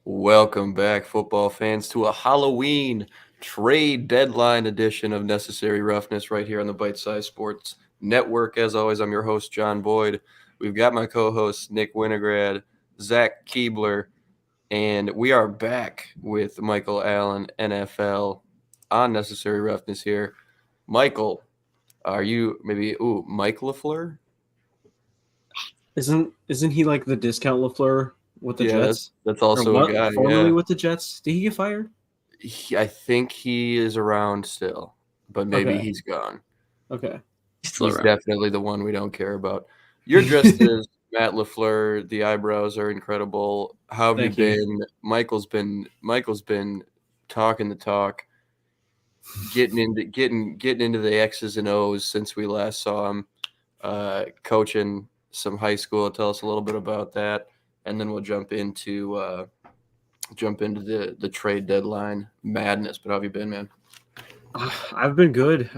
Welcome back, football fans, to a Halloween trade deadline edition of Necessary Roughness right here on the Bite Size Sports Network. As always, I'm your host, John Boyd. We've got my co-hosts, Nick Winograd, Zach Keebler, and we are back with Michael Allen, NFL, on Necessary Roughness here. Michael, are you Mike LaFleur? Isn't he like the discount LaFleur with the Yeah, Jets? that's also a guy. Formerly Yeah, with the Jets. Did he get fired? I think he is around still, but maybe Okay. he's gone. Okay. He's definitely the one we don't care about. You're dressed as Matt LaFleur. The eyebrows are incredible. How have Thank you you. been? Michael's been talking the talk, getting into the X's and O's since we last saw him. Coaching some high school. Tell us a little bit about that, and then we'll jump into the trade deadline madness. But how have you been, man? I've been good.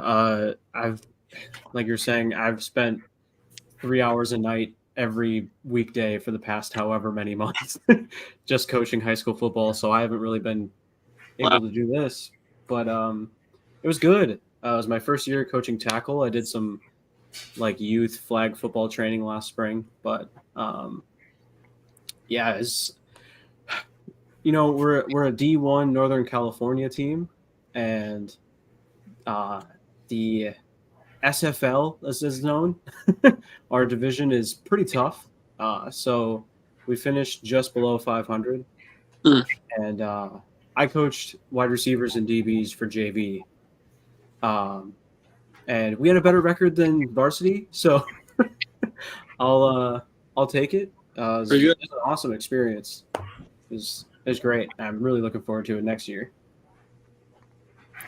Like you're saying, I've spent 3 hours a night every weekday for the past however many months just coaching high school football. So I haven't really been able to do this, but it was good. It was my first year coaching tackle. I did some like youth flag football training last spring, but yeah, it's we're a D1 Northern California team, and the SFL, as is known, our division is pretty tough. So we finished just below 500, and I coached wide receivers and DBs for JV, and we had a better record than varsity. So I'll take it. It was an awesome experience. It was great. I'm really looking forward to it next year.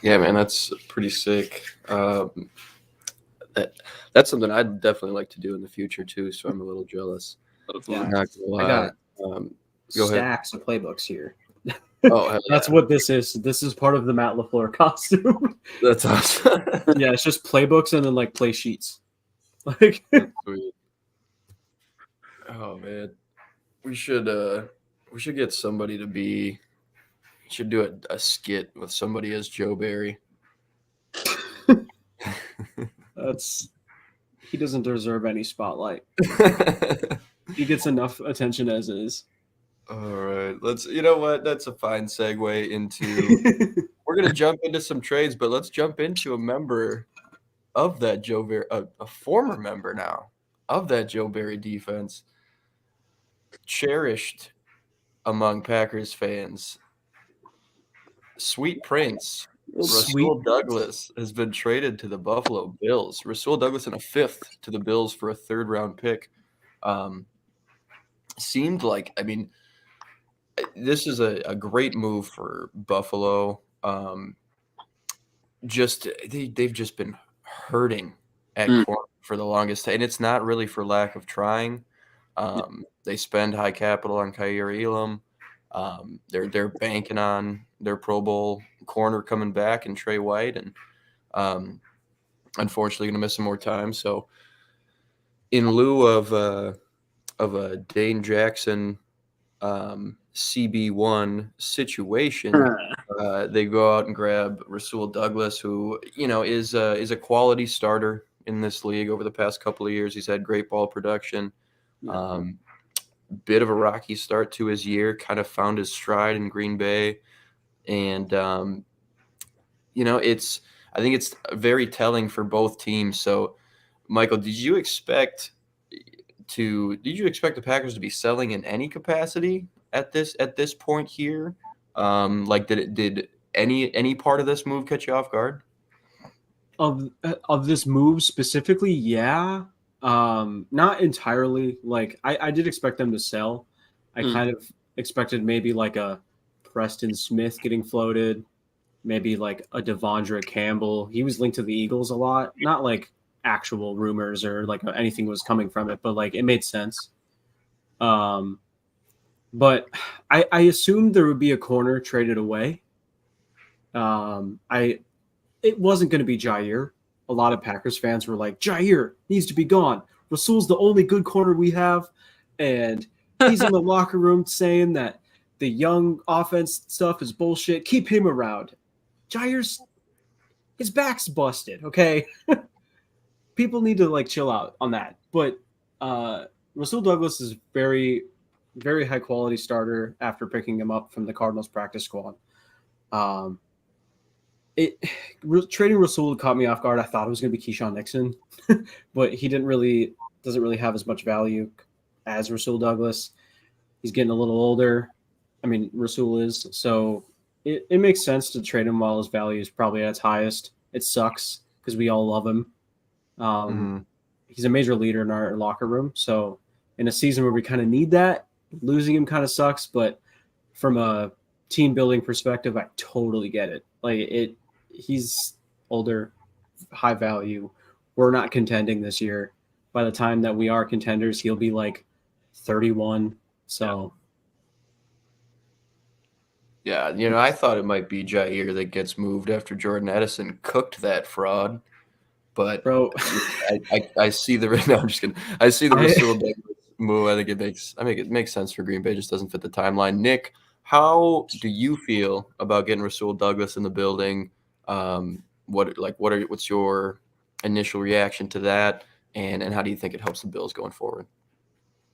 Yeah, man, that's pretty sick. That's something I'd definitely like to do in the future too. So I'm a little jealous. Yeah. I'm not gonna lie. I got Go ahead. stacks of playbooks here. Oh, hell That's yeah. what this is. This is part of the Matt LaFleur costume. That's awesome. Yeah, it's just playbooks and then like play sheets. Like, Sweet. Oh man, we should get somebody to be. Should do a skit with somebody as Joe Barry. he doesn't deserve any spotlight. He gets enough attention as is. All right, you know what? That's a fine segue into. We're gonna jump into some trades, but let's jump into a member of that Joe Barry, a former member now of that Joe Barry defense, cherished among Packers fans. Sweet Prince, Rasul Douglas has been traded to the Buffalo Bills. Rasul Douglas in a fifth to the Bills for a third-round pick. Seemed like, I mean, this is a great move for Buffalo. They've just been hurting at corner for the longest time, and it's not really for lack of trying. They spend high capital on Khair Elam. They're banking on their Pro Bowl corner coming back and Trey White, and unfortunately going to miss some more time. So, in lieu of a Dane Jackson CB1 situation, they go out and grab Rasul Douglas, who is a quality starter in this league over the past couple of years. He's had great ball production. Bit of a rocky start to his year, kind of found his stride in Green Bay. And, I think it's very telling for both teams. So, Michael, did you expect the Packers to be selling in any capacity at this point here? Did any part of this move catch you off guard? Of this move specifically, yeah. Not entirely. Like I did expect them to sell. I kind of expected maybe like a Preston Smith getting floated, maybe like a Devondre Campbell. He was linked to the Eagles a lot. Not like actual rumors or like anything was coming from it, but like it made sense. But I assumed there would be a corner traded away. It wasn't going to be Jair. A lot of Packers fans were like, Jair needs to be gone. Rasul's the only good corner we have. And he's in the locker room saying that the young offense stuff is bullshit. Keep him around. Jair's his back's busted. Okay, people need to like chill out on that. But Rasul Douglas is very, very high quality starter after picking him up from the Cardinals practice squad. Trading Rasul caught me off guard. I thought it was going to be Keyshawn Nixon, but he doesn't really have as much value as Rasul Douglas. He's getting a little older. I mean, Rasul is. So it makes sense to trade him while his value is probably at its highest. It sucks because we all love him. He's a major leader in our locker room. So in a season where we kind of need that, losing him kind of sucks. But from a team building perspective, I totally get it. Like he's older, high value. We're not contending this year. By the time that we are contenders, he'll be like 31. So yeah, I thought it might be Jair that gets moved after Jordan Edison cooked that fraud. But bro, I see the no, I'm just kidding. I see the Rasul Douglas move. I think it makes sense for Green Bay. It just doesn't fit the timeline. Nick, how do you feel about getting Rasul Douglas in the building? What's your initial reaction to that, and how do you think it helps the Bills going forward?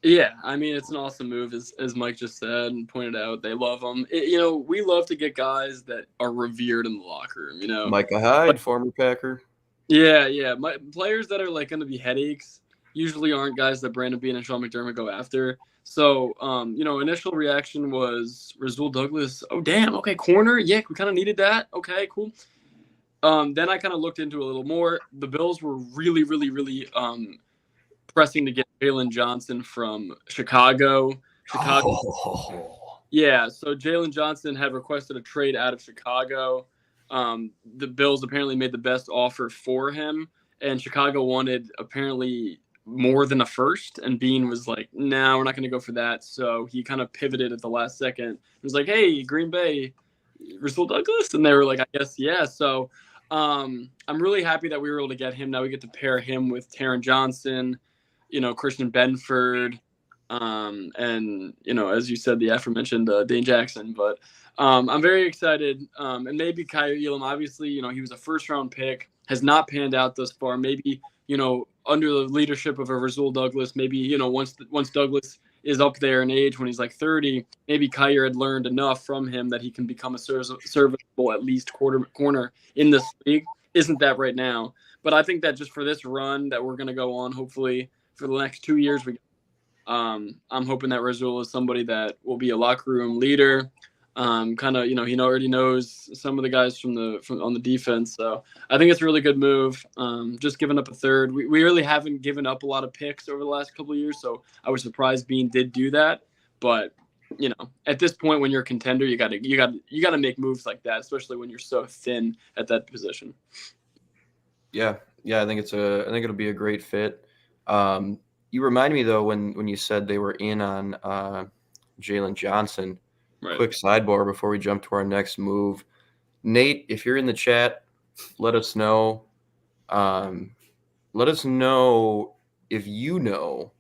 Yeah, I mean, it's an awesome move, as Mike just said and pointed out. They love him. We love to get guys that are revered in the locker room. Micah Hyde, former Packer. Yeah. Players that are like going to be headaches usually aren't guys that Brandon Beane and Sean McDermott go after. So, initial reaction was Rasul Douglas. Oh, damn. Okay, corner. Yeah, we kind of needed that. Okay, cool. Then I kind of looked into it a little more. The Bills were really, really, really pressing to get Jalen Johnson from Chicago. Yeah, so Jalen Johnson had requested a trade out of Chicago. The Bills apparently made the best offer for him, and Chicago wanted apparently more than a first, and Beane was like, "No, we're not going to go for that." So he kind of pivoted at the last second. He was like, "Hey, Green Bay, Rasul Douglas," and they were like, "I guess yeah." So I'm really happy that we were able to get him. Now we get to pair him with Taron Johnson, Christian Benford, and as you said, the aforementioned Dane Jackson. But I'm very excited, and maybe Kyer Elam. Obviously, he was a first-round pick, has not panned out thus far. Maybe under the leadership of a Rasul Douglas, maybe once Douglas is up there in age when he's like 30, maybe Kyer had learned enough from him that he can become a serviceable at least corner in this league. Isn't that right now? But I think that just for this run that we're going to go on, hopefully for the next 2 years, I'm hoping that Rasul is somebody that will be a locker room leader. He already knows some of the guys from on the defense. So I think it's a really good move. Just giving up a third. We really haven't given up a lot of picks over the last couple of years. So I was surprised Beane did do that. But at this point, when you're a contender, you got to make moves like that, especially when you're so thin at that position. Yeah. I think it'll be a great fit. You remind me though when you said they were in on Jalen Johnson. Right. Quick sidebar before we jump to our next move. Nate, if you're in the chat, let us know. Let us know if you know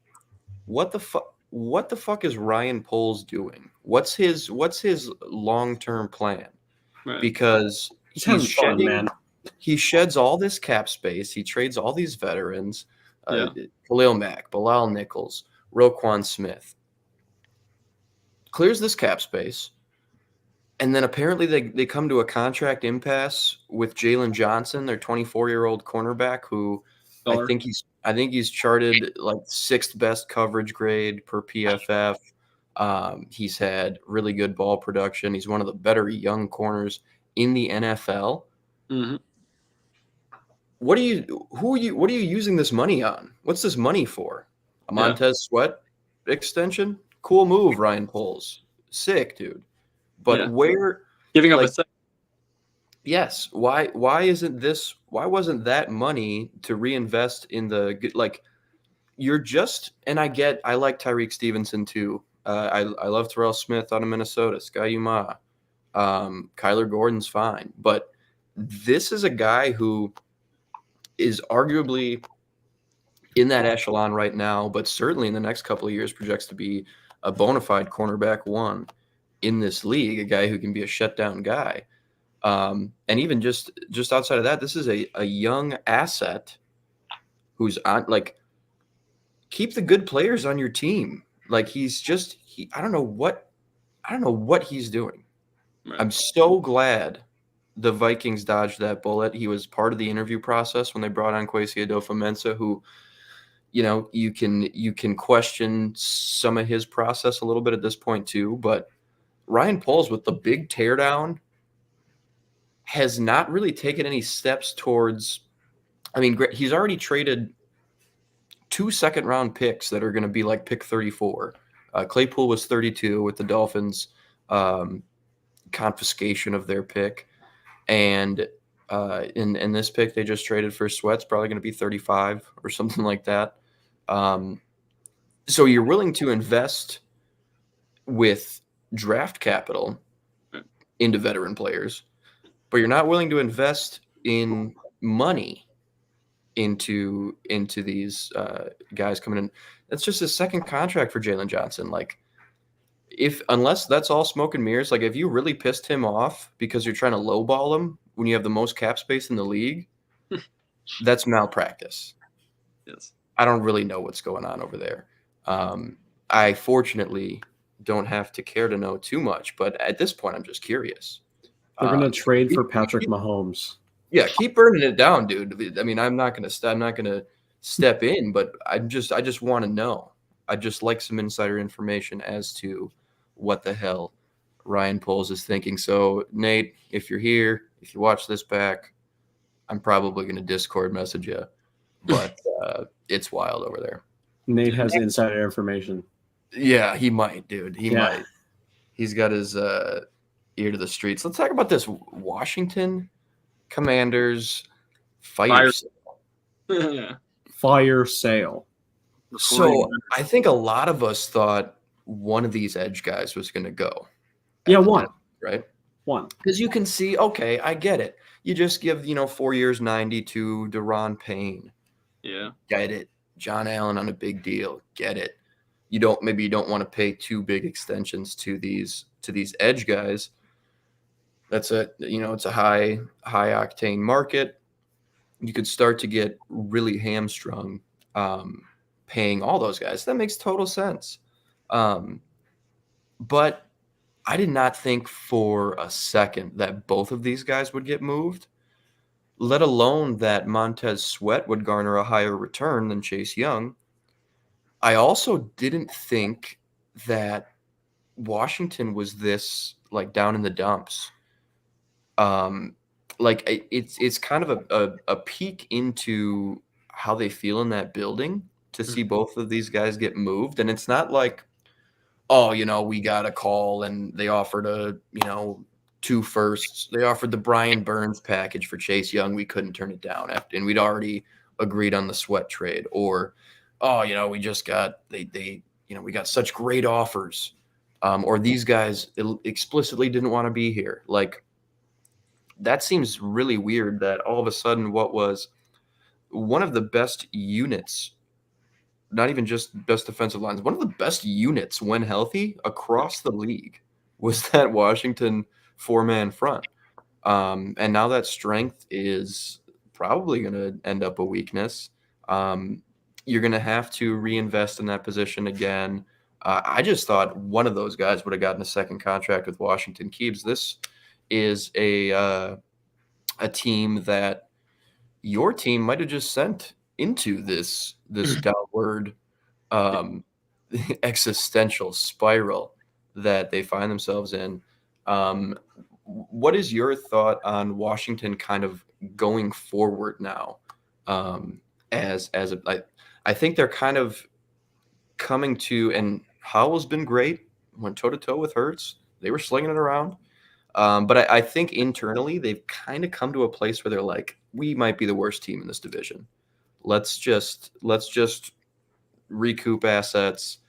what the fuck is Ryan Poles doing? What's his long-term plan? Right. Because he sheds all this cap space. He trades all these veterans. Khalil Mack, Bilal Nichols, Roquan Smith. Clears this cap space, and then apparently they come to a contract impasse with Jalen Johnson, their 24-year-old cornerback, who I think he's charted like 6th best coverage grade per PFF. He's had really good ball production. He's one of the better young corners in the NFL. Mm-hmm. What are you using this money on? What's this money for? A Montez Sweat extension? Cool move, Ryan Poles. Sick, dude. But where giving up a second? Yes. Why wasn't that money to reinvest in you're just, and I like Tyreek Stevenson too. I love Terrell Smith out of Minnesota, Sky Uma. Kyler Gordon's fine. But this is a guy who is arguably in that echelon right now, but certainly in the next couple of years projects to be a bona fide cornerback one. in this league, a guy who can be a shutdown guy. And even just outside of that, this is a young asset who's on, like, keep the good players on your team. Like, I don't know what he's doing. Right. I'm so glad the Vikings dodged that bullet. He was part of the interview process when they brought on Kwesi Adofo-Mensah, who, you can question some of his process a little bit at this point too. But Ryan Poles, with the big teardown, has not really taken any steps towards. I mean, he's already traded 2 second-round picks that are going to be like pick 34. Claypool was 32 with the Dolphins' confiscation of their pick. And in this pick, they just traded for Sweat's probably going to be 35 or something like that. So you're willing to invest with draft capital into veteran players, but you're not willing to invest in money into these guys coming in. That's just a second contract for Jalen Johnson. Like, unless that's all smoke and mirrors, like if you really pissed him off because you're trying to lowball him when you have the most cap space in the league, that's malpractice. Yes. I don't really know what's going on over there. I fortunately don't have to care to know too much, but at this point, I'm just curious. They're going to trade for Patrick Mahomes. Yeah, keep burning it down, dude. I mean, I'm not gonna step in, but I just want to know. I just like some insider information as to what the hell Ryan Poles is thinking. So, Nate, if you're here, if you watch this back, I'm probably gonna Discord message you, but it's wild over there. Nate has insider information. Yeah, he might, dude. He might. He's got his ear to the streets. Let's talk about this Washington Commanders fire sale. Fire sale. So I think a lot of us thought one of these edge guys was going to go. Yeah, one. Right? One. Because you can see, okay, I get it. You just give, 4 years, 90 to Deron Payne. Yeah. Get it. John Allen on a big deal. Get it. You don't want to pay too big extensions to these edge guys. That's it's a high octane market. You could start to get really hamstrung paying all those guys. That makes total sense. But I did not think for a second that both of these guys would get moved, let alone that Montez Sweat would garner a higher return than Chase Young. I also didn't think that Washington was this like down in the dumps. Like it's kind of a peek into how they feel in that building to see both of these guys get moved. And it's not like, oh, we got a call and they offered 2 firsts. They offered the Brian Burns package for Chase Young. We couldn't turn it down and we'd already agreed on the Sweat trade. Or, oh, we just got, we got such great offers. Or these guys explicitly didn't want to be here. Like, that seems really weird that all of a sudden what was one of the best units, not even just best defensive lines, one of the best units when healthy across the league was that Washington 4-man front. And now that strength is probably going to end up a weakness. You're going to have to reinvest in that position again. I just thought one of those guys would have gotten a second contract with Washington. Keebs, this is a team that your team might have just sent into this downward existential spiral that they find themselves in. What is your thought on Washington kind of going forward now? I think they're kind of coming to, and Howell's been great, went toe-to-toe with Hurts. They were slinging it around. But I think internally they've kind of come to a place where they're like, we might be the worst team in this division. Let's just recoup assets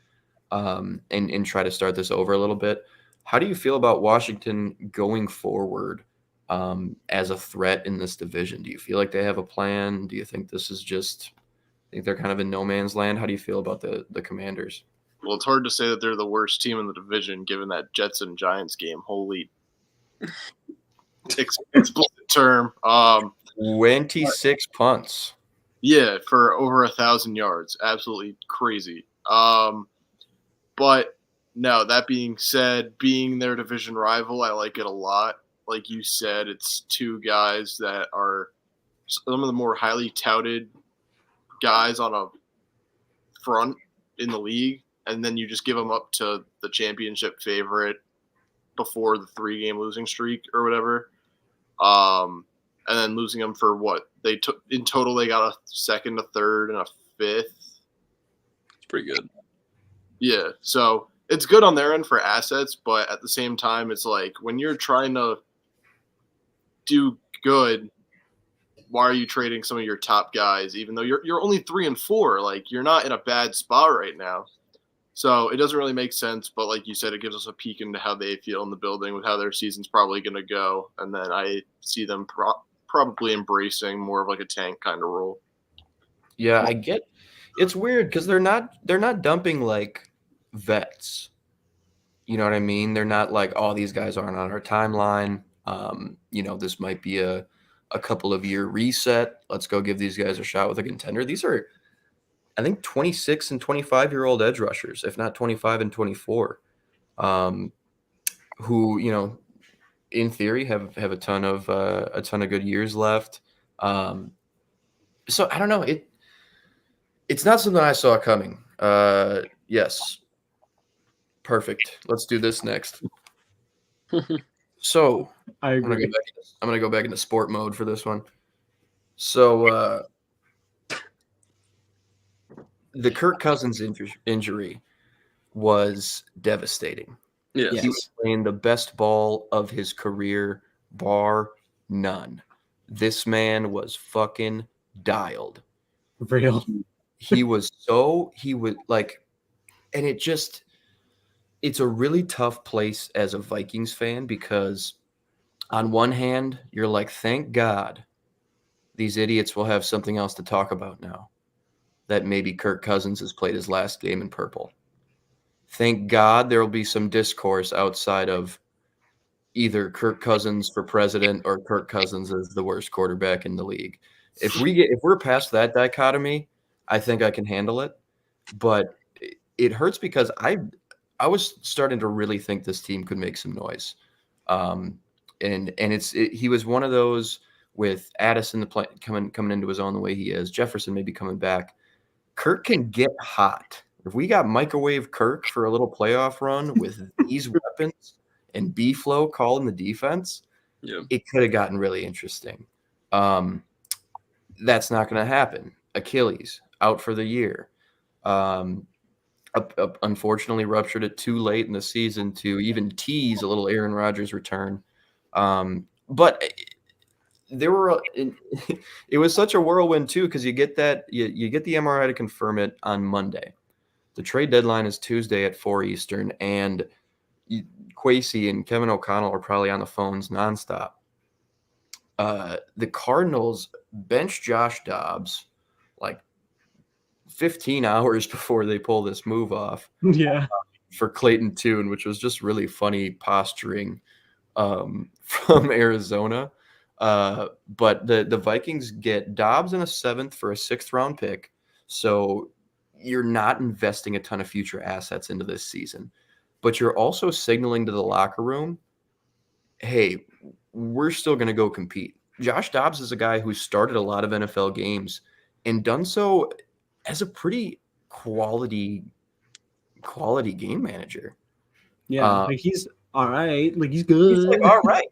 and try to start this over a little bit. How do you feel about Washington going forward as a threat in this division? Do you feel like they have a plan? Do you think this is just – think they're kind of in no man's land? How do you feel about the Commanders? Well, it's hard to say that they're the worst team in the division given that Jets and Giants game. Holy explicit term. 26 punts. Yeah, for over 1,000 yards. Absolutely crazy. But no, that being said, being their division rival, I like it a lot. Like you said, it's two guys that are some of the more highly touted guys on a front in the league, and then you just give them up to the championship favorite before the 3-game losing streak or whatever. And then losing them for what they took in total, they got a second, a third, and a fifth. It's pretty good. Yeah, so it's good on their end for assets, but at the same time, it's like when you're trying to do good, why are you trading some of your top guys? Even though you're only 3 and 4, like you're not in a bad spot right now. So it doesn't really make sense, but like you said, it gives us a peek into how they feel in the building with how their season's probably going to go, and then I see them probably embracing more of like a tank kind of role. Yeah, I get. It's weird because they're not dumping like vets. You know what I mean? They're not like, oh, these guys aren't on our timeline. This might be a couple of year reset. Let's go give these guys a shot with a contender. These are, I think, 26 and 25-year-old edge rushers, if not 25 and 24, who, in theory have a ton of good years left. So I don't know. It's not something I saw coming. Yes. Perfect. Let's do this next. So I I'm agree. gonna go back into sport mode for this one. So the Kirk Cousins injury was devastating. Yes. He was playing the best ball of his career, bar none. This man was fucking dialed. Real. He would like, and it's a really tough place as a Vikings fan because on one hand, you're like, thank God these idiots will have something else to talk about now. That maybe Kirk Cousins has played his last game in purple. Thank God there will be some discourse outside of either Kirk Cousins for president or Kirk Cousins is the worst quarterback in the league. If we're past that dichotomy, I think I can handle it. But it hurts because I was starting to really think this team could make some noise. And he was one of those with Addison coming into his own the way he is. Jefferson maybe coming back. Kirk can get hot. If we got microwave Kirk for a little playoff run with these weapons and B-Flow calling the defense, it could have gotten really interesting. That's not going to happen. Achilles out for the year. Unfortunately ruptured it too late in the season to even tease a little Aaron Rodgers return. But it was such a whirlwind too, because you get you get the MRI to confirm it on Monday. The trade deadline is Tuesday at 4 Eastern, and Kwesi and Kevin O'Connell are probably on the phones nonstop. The Cardinals benched Josh Dobbs like 15 hours before they pull this move off. Yeah. For Clayton Tune, which was just really funny posturing from Arizona. But the Vikings get Dobbs in a 7th for a 6th round pick. So you're not investing a ton of future assets into this season, but you're also signaling to the locker room, hey, we're still going to go compete. Josh Dobbs is a guy who started a lot of NFL games and done so as a pretty quality game manager. Yeah. Like he's all right. Like he's good. He's like, all right.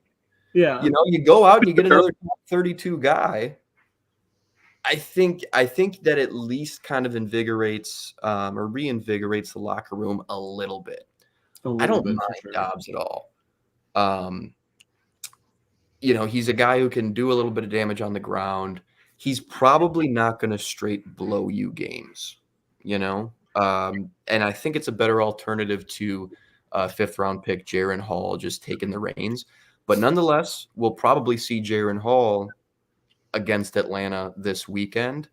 Yeah. You go out and you get another top 32 guy. I think that at least kind of invigorates or reinvigorates the locker room a little bit. I don't mind Dobbs at all. He's a guy who can do a little bit of damage on the ground. He's probably not going to straight blow you games, and I think it's a better alternative to 5th round pick Jaron Hall just taking the reins. But nonetheless, we'll probably see Jaron Hall against Atlanta this weekend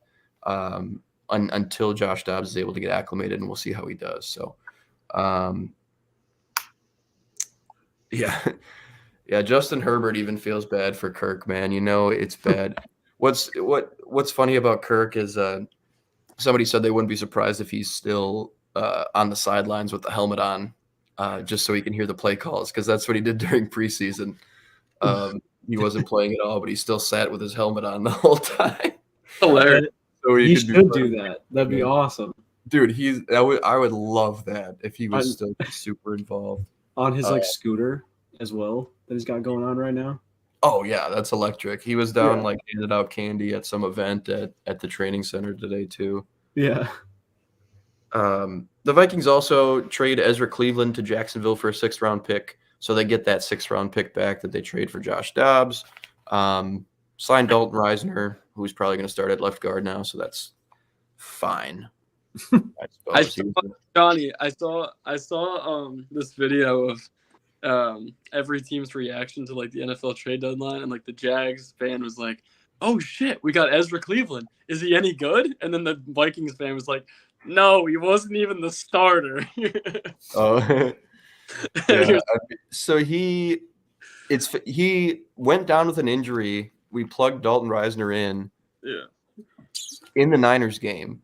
until Josh Dobbs is able to get acclimated, and we'll see how he does. So Um, yeah, yeah. Justin Herbert even feels bad for Kirk, man. You know it's bad. What's funny about Kirk is somebody said they wouldn't be surprised if he's still on the sidelines with the helmet on, just so he can hear the play calls, because that's what he did during preseason. He wasn't playing at all, but he still sat with his helmet on the whole time. Hilarious. So He could should do that. That'd be Yeah. awesome. Dude, I would love that if he was still super involved. On his scooter as well that he's got going on right now. Oh yeah, that's electric. He was down Yeah. handed out candy at some event at the training center today too. Yeah. The Vikings also trade Ezra Cleveland to Jacksonville for a 6th round pick, so they get that 6th round pick back that they trade for Josh Dobbs. Sign Dalton Reisner, who's probably going to start at left guard now, so that's fine. I saw this video of every team's reaction to like the NFL trade deadline, and like the Jags fan was like, "Oh shit, we got Ezra Cleveland. Is he any good?" And then the Vikings fan was like, "No, he wasn't even the starter." Oh, yeah. So he went down with an injury. We plugged Dalton Reisner in the Niners game,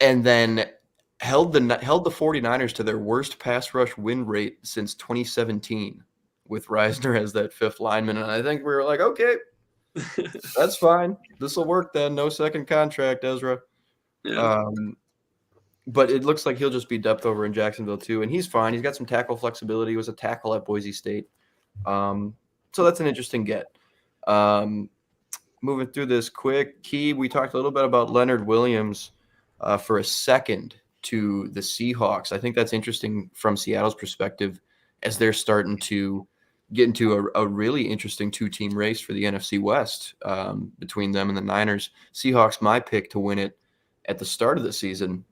and then held the 49ers to their worst pass rush win rate since 2017, with Reisner as that 5th lineman. And I think we were like, okay, that's fine. This will work then. No second contract, Ezra. Yeah. But it looks like he'll just be depth over in Jacksonville too, and he's fine. He's got some tackle flexibility. He was a tackle at Boise State. So that's an interesting get. Moving through this quick, we talked a little bit about Leonard Williams for a second to the Seahawks. I think that's interesting from Seattle's perspective, as they're starting to get into a really interesting 2-team race for the NFC West between them and the Niners. Seahawks, my pick to win it at the start of the season.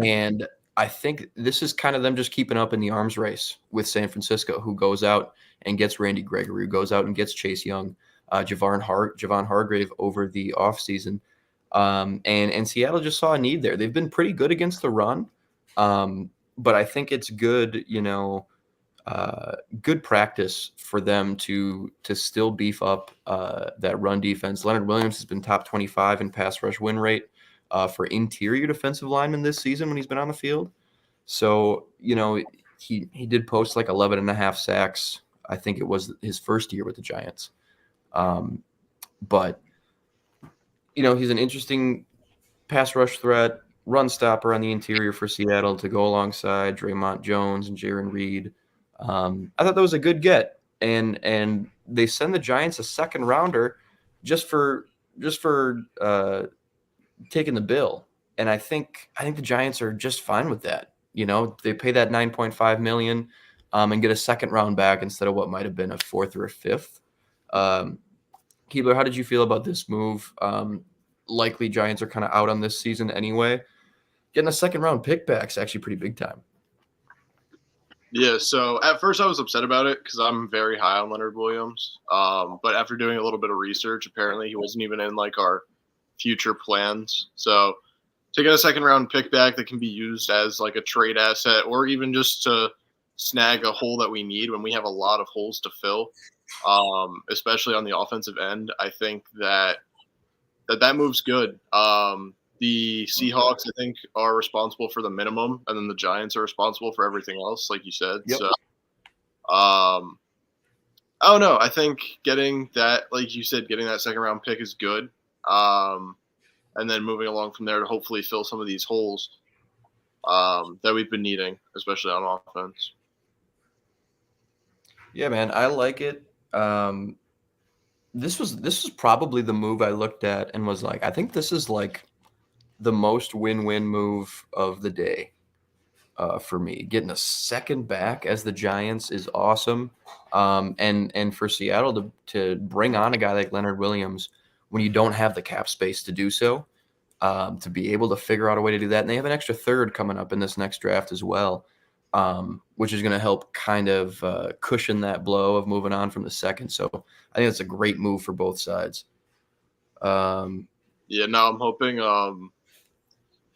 And I think this is kind of them just keeping up in the arms race with San Francisco, who goes out and gets Randy Gregory, who goes out and gets Chase Young, Javon Hargrave over the offseason. And Seattle just saw a need there. They've been pretty good against the run, but I think it's good, good practice for them to still beef up that run defense. Leonard Williams has been top 25 in pass rush win rate for interior defensive linemen this season when he's been on the field. So, he did post like 11.5 sacks. I think it was his first year with the Giants. But he's an interesting pass rush threat, run stopper on the interior for Seattle to go alongside Draymond Jones and Jaron Reed. I thought that was a good get, and they send the Giants a 2nd rounder just for taking the bill. And I think the Giants are just fine with that. They pay that $9.5 million and get a 2nd round back instead of what might have been a 4th or a 5th. Keebler, how did you feel about this move? Likely Giants are kind of out on this season anyway. Getting a 2nd round pick back is actually pretty big time. Yeah, so at first I was upset about it because I'm very high on Leonard Williams. But after doing a little bit of research, apparently he wasn't even in like our future plans. So taking a 2nd round pick back that can be used as like a trade asset, or even just to snag a hole that we need when we have a lot of holes to fill, especially on the offensive end, I think that move's good. The Seahawks, I think, are responsible for the minimum, and then the Giants are responsible for everything else, like you said. Yep. So, I don't know. I think getting that, like you said, getting that 2nd round pick is good. And then moving along from there to hopefully fill some of these holes that we've been needing, especially on offense. Yeah, man, I like it. This was probably the move I looked at and was like, I think this is like the most win-win move of the day for me. Getting a 2nd back as the Giants is awesome. And for Seattle to bring on a guy like Leonard Williams when you don't have the cap space to do so, to be able to figure out a way to do that. And they have an extra 3rd coming up in this next draft as well, which is going to help kind of cushion that blow of moving on from the 2nd. So I think it's a great move for both sides. Yeah, no, I'm hoping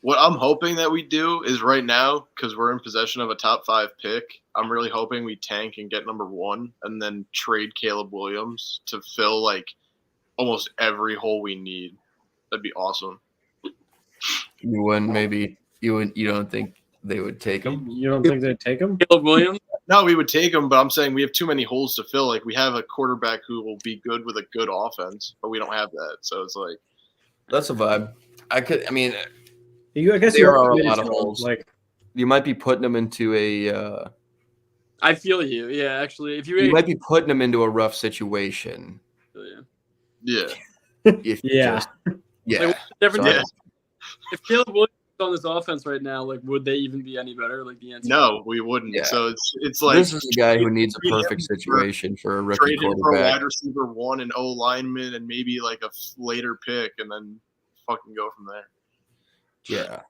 What I'm hoping that we do is right now, because we're in possession of a top 5 pick, I'm really hoping we tank and get number 1 and then trade Caleb Williams to fill like almost every hole we need. That'd be awesome. You wouldn't maybe you don't think they would take him? You don't think they'd take him? Caleb Williams. No, we would take him, but I'm saying we have too many holes to fill. Like we have a quarterback who will be good with a good offense, but we don't have that. So it's like That's a vibe. I guess There are a lot of holes. Like You might be putting them into a I feel you. Yeah, actually, if you might be putting them into a rough situation. yeah. If you Yeah. just- yeah. Like, different So I Yeah. don't- If Caleb Williams is on this offense right now, like, would they even be any better? Like the answer. No, we wouldn't. Yeah. So it's like this is a guy who needs a trade him perfect for- situation for a rookie trade him for a quarterback. wide receiver 1 and O lineman and maybe like a later pick and then fucking go from there. Yeah.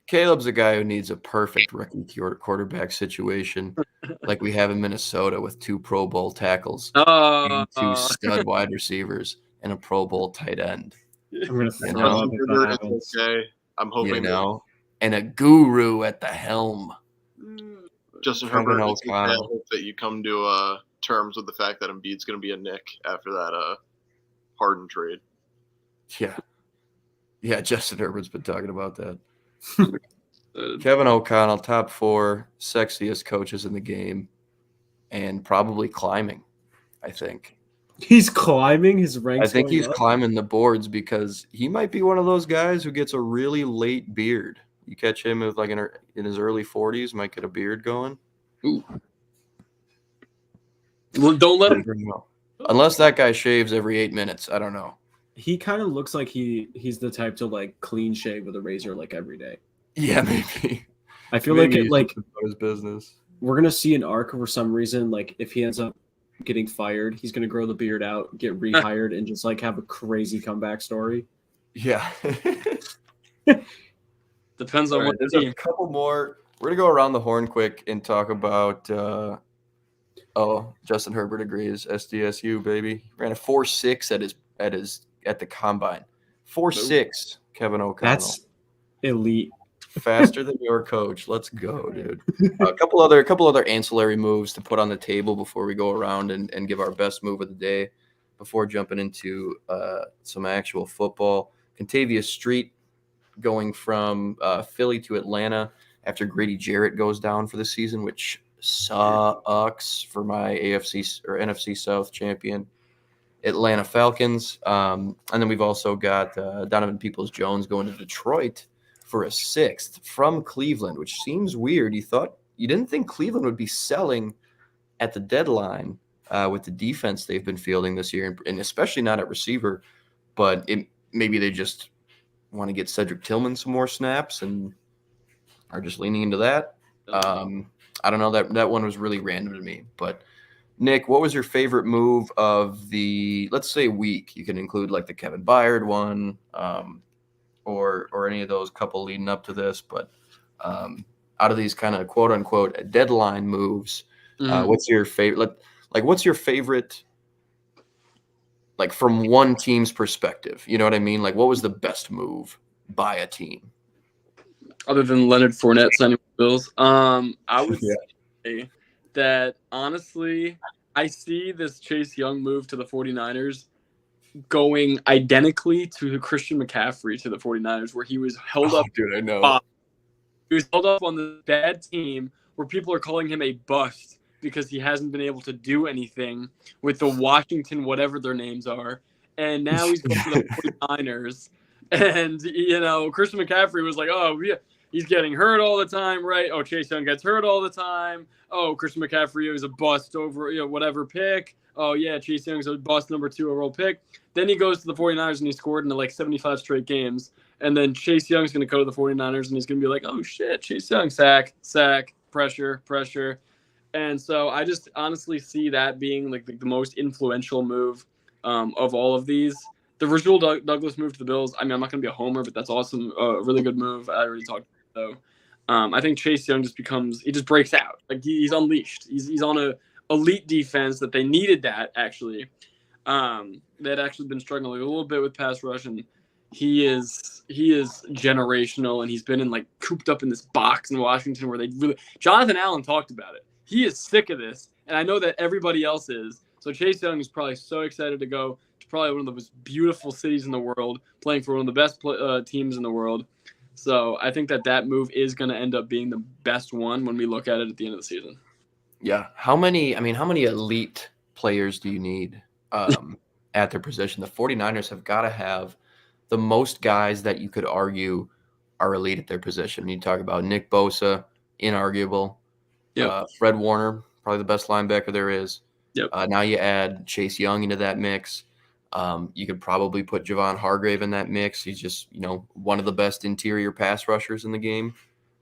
Caleb's a guy who needs a perfect rookie quarterback situation, like we have in Minnesota with 2 Pro Bowl tackles, and 2 stud wide receivers, and a Pro Bowl tight end. I'm gonna You throw know, up if that Herbert happens. is okay. I'm hoping You know, and a guru at the helm. Mm. that Justin Kevin Herbert. It's okay. I O'Connell. hope that you come to terms with the fact that Embiid's going to be a Nick after that Harden trade. Yeah, Justin Herbert's been talking about that. Kevin O'Connell, top 4 sexiest coaches in the game, and probably climbing, I think. He's climbing his ranks. I think going he's up. climbing the boards because he might be one of those guys who gets a really late beard. You catch him with like in his early 40s, might get a beard going. Ooh. Well, don't let him. Unless that guy shaves every 8 minutes. I don't know. He kind of looks like he's the type to like clean shave with a razor like every day. Yeah, maybe. I feel Maybe like he's about his business. we're gonna see an arc for some reason. Like if he ends up getting fired, he's gonna grow the beard out, get rehired, and just like have a crazy comeback story. Yeah. Depends on All right, what there's team. a couple more. We're gonna go around the horn quick and talk about. Justin Herbert agrees. SDSU baby ran a 4.6 at the combine. 4.6. Kevin O'Connell. That's elite. Faster than your coach. Let's go, dude. A couple other ancillary moves to put on the table before we go around and give our best move of the day before jumping into some actual football. Contavious Street going from Philly to Atlanta after Grady Jarrett goes down for the season, which sucks for my AFC or NFC South champion Atlanta Falcons. And then we've also got Donovan Peoples-Jones going to Detroit for a 6th from Cleveland, which seems weird. You didn't think Cleveland would be selling at the deadline with the defense they've been fielding this year, and especially not at receiver, but maybe they just want to get Cedric Tillman some more snaps and are just leaning into that. I don't know. That one was really random to me. But Nick, what was your favorite move of the, let's say, week? You can include like the Kevin Byard one, or any of those couple leading up to this. But out of these kind of quote unquote deadline moves, what's your favorite? Like, what's your favorite? Like from one team's perspective, you know what I mean? Like, what was the best move by a team? Other than Leonard Fournette signing with the Bills, I would say that honestly, I see this Chase Young move to the 49ers going identically to Christian McCaffrey to the 49ers, where he was held up. Dude, I know. He was held up on the bad team where people are calling him a bust because he hasn't been able to do anything with the Washington, whatever their names are. And now he's going to the 49ers. And, Christian McCaffrey was like, oh, yeah, he's getting hurt all the time, right? Oh, Chase Young gets hurt all the time. Oh, Christian McCaffrey is a bust over, whatever pick. Oh, yeah, Chase Young's a bust number 2 overall pick. Then he goes to the 49ers and he scored in like 75 straight games. And then Chase Young's going to go to the 49ers and he's going to be like, oh, shit, Chase Young, sack, pressure. And so I just honestly see that being like the most influential move of all of these. The Rasul Douglas move to the Bills, I mean, I'm not going to be a homer, but that's awesome. A really good move. I already talked about it, though. I think Chase Young he just breaks out. Like he's unleashed. He's on a elite defense that they needed that actually. They'd actually been struggling a little bit with pass rush, and he is generational, and he's been in like cooped up in this box in Washington where Jonathan Allen talked about it. He is sick of this, and I know that everybody else is. So Chase Young is probably so excited to go to probably one of the most beautiful cities in the world, playing for one of the best teams in the world. So I think that move is going to end up being the best one when we look at it at the end of the season. Yeah. How many elite players do you need at their position? The 49ers have got to have the most guys that you could argue are elite at their position. You talk about Nick Bosa, inarguable. Yep. Fred Warner, probably the best linebacker there is. Yep. Now you add Chase Young into that mix. You could probably put Javon Hargrave in that mix. He's just, one of the best interior pass rushers in the game.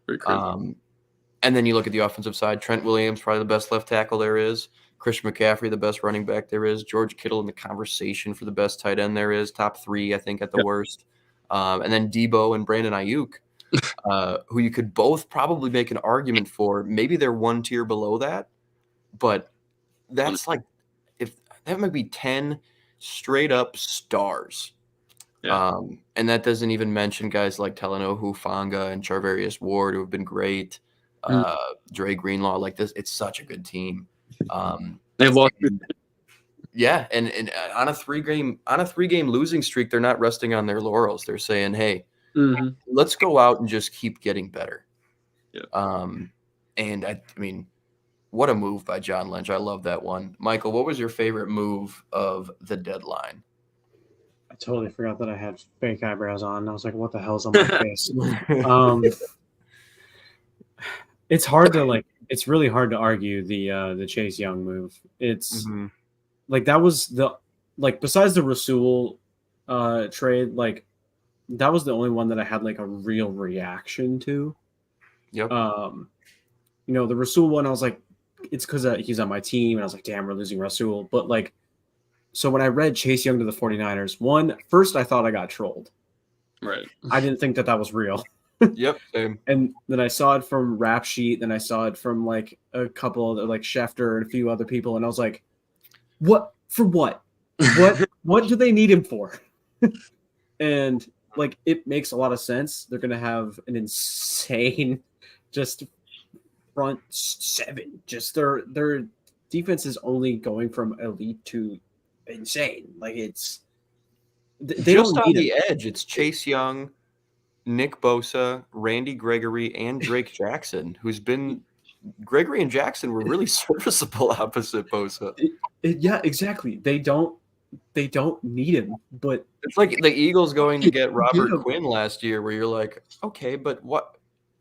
Very crazy. And then you look at the offensive side. Trent Williams, probably the best left tackle there is. Christian McCaffrey, the best running back there is. George Kittle in the conversation for the best tight end there is. Top 3, I think, at the worst. And then Debo and Brandon Ayuk, who you could both probably make an argument for. Maybe they're one tier below that, but that's like if that might be 10 straight up stars. Yeah. And that doesn't even mention guys like Talanoa Hufanga and Charvarius Ward, who have been great. Dre Greenlaw, like this, it's such a good team. They lost. Yeah, and on a three game losing streak, they're not resting on their laurels. They're saying, "Hey, let's go out and just keep getting better." Yeah. And I mean, what a move by John Lynch. I love that one. Michael, what was your favorite move of the deadline? I totally forgot that I had fake eyebrows on. I was like, what the hell's on my face? It's really hard to argue the Chase Young move. It's like that was besides the Rasul trade, like that was the only one that I had like a real reaction to. Yep. The Rasul one, I was like, it's because he's on my team, and I was like, damn, we're losing Rasul. But like, so when I read Chase Young to the 49ers, first I thought I got trolled. Right. I didn't think that was real. Yep. Same. And then I saw it from Rap Sheet, then I saw it from like a couple of like Schefter and a few other people, and I was like, what? For what? What do they need him for? And like, it makes a lot of sense. They're gonna have an insane just front 7. Just their defense is only going from elite to insane. Like they just don't on need the edge. It's Chase Young, Nick Bosa, Randy Gregory, and Drake Jackson, who's been Gregory and Jackson were really serviceable opposite Bosa. Yeah, exactly. They don't need him, but it's like the Eagles going to get Robert Quinn last year, where you're like, okay, but what,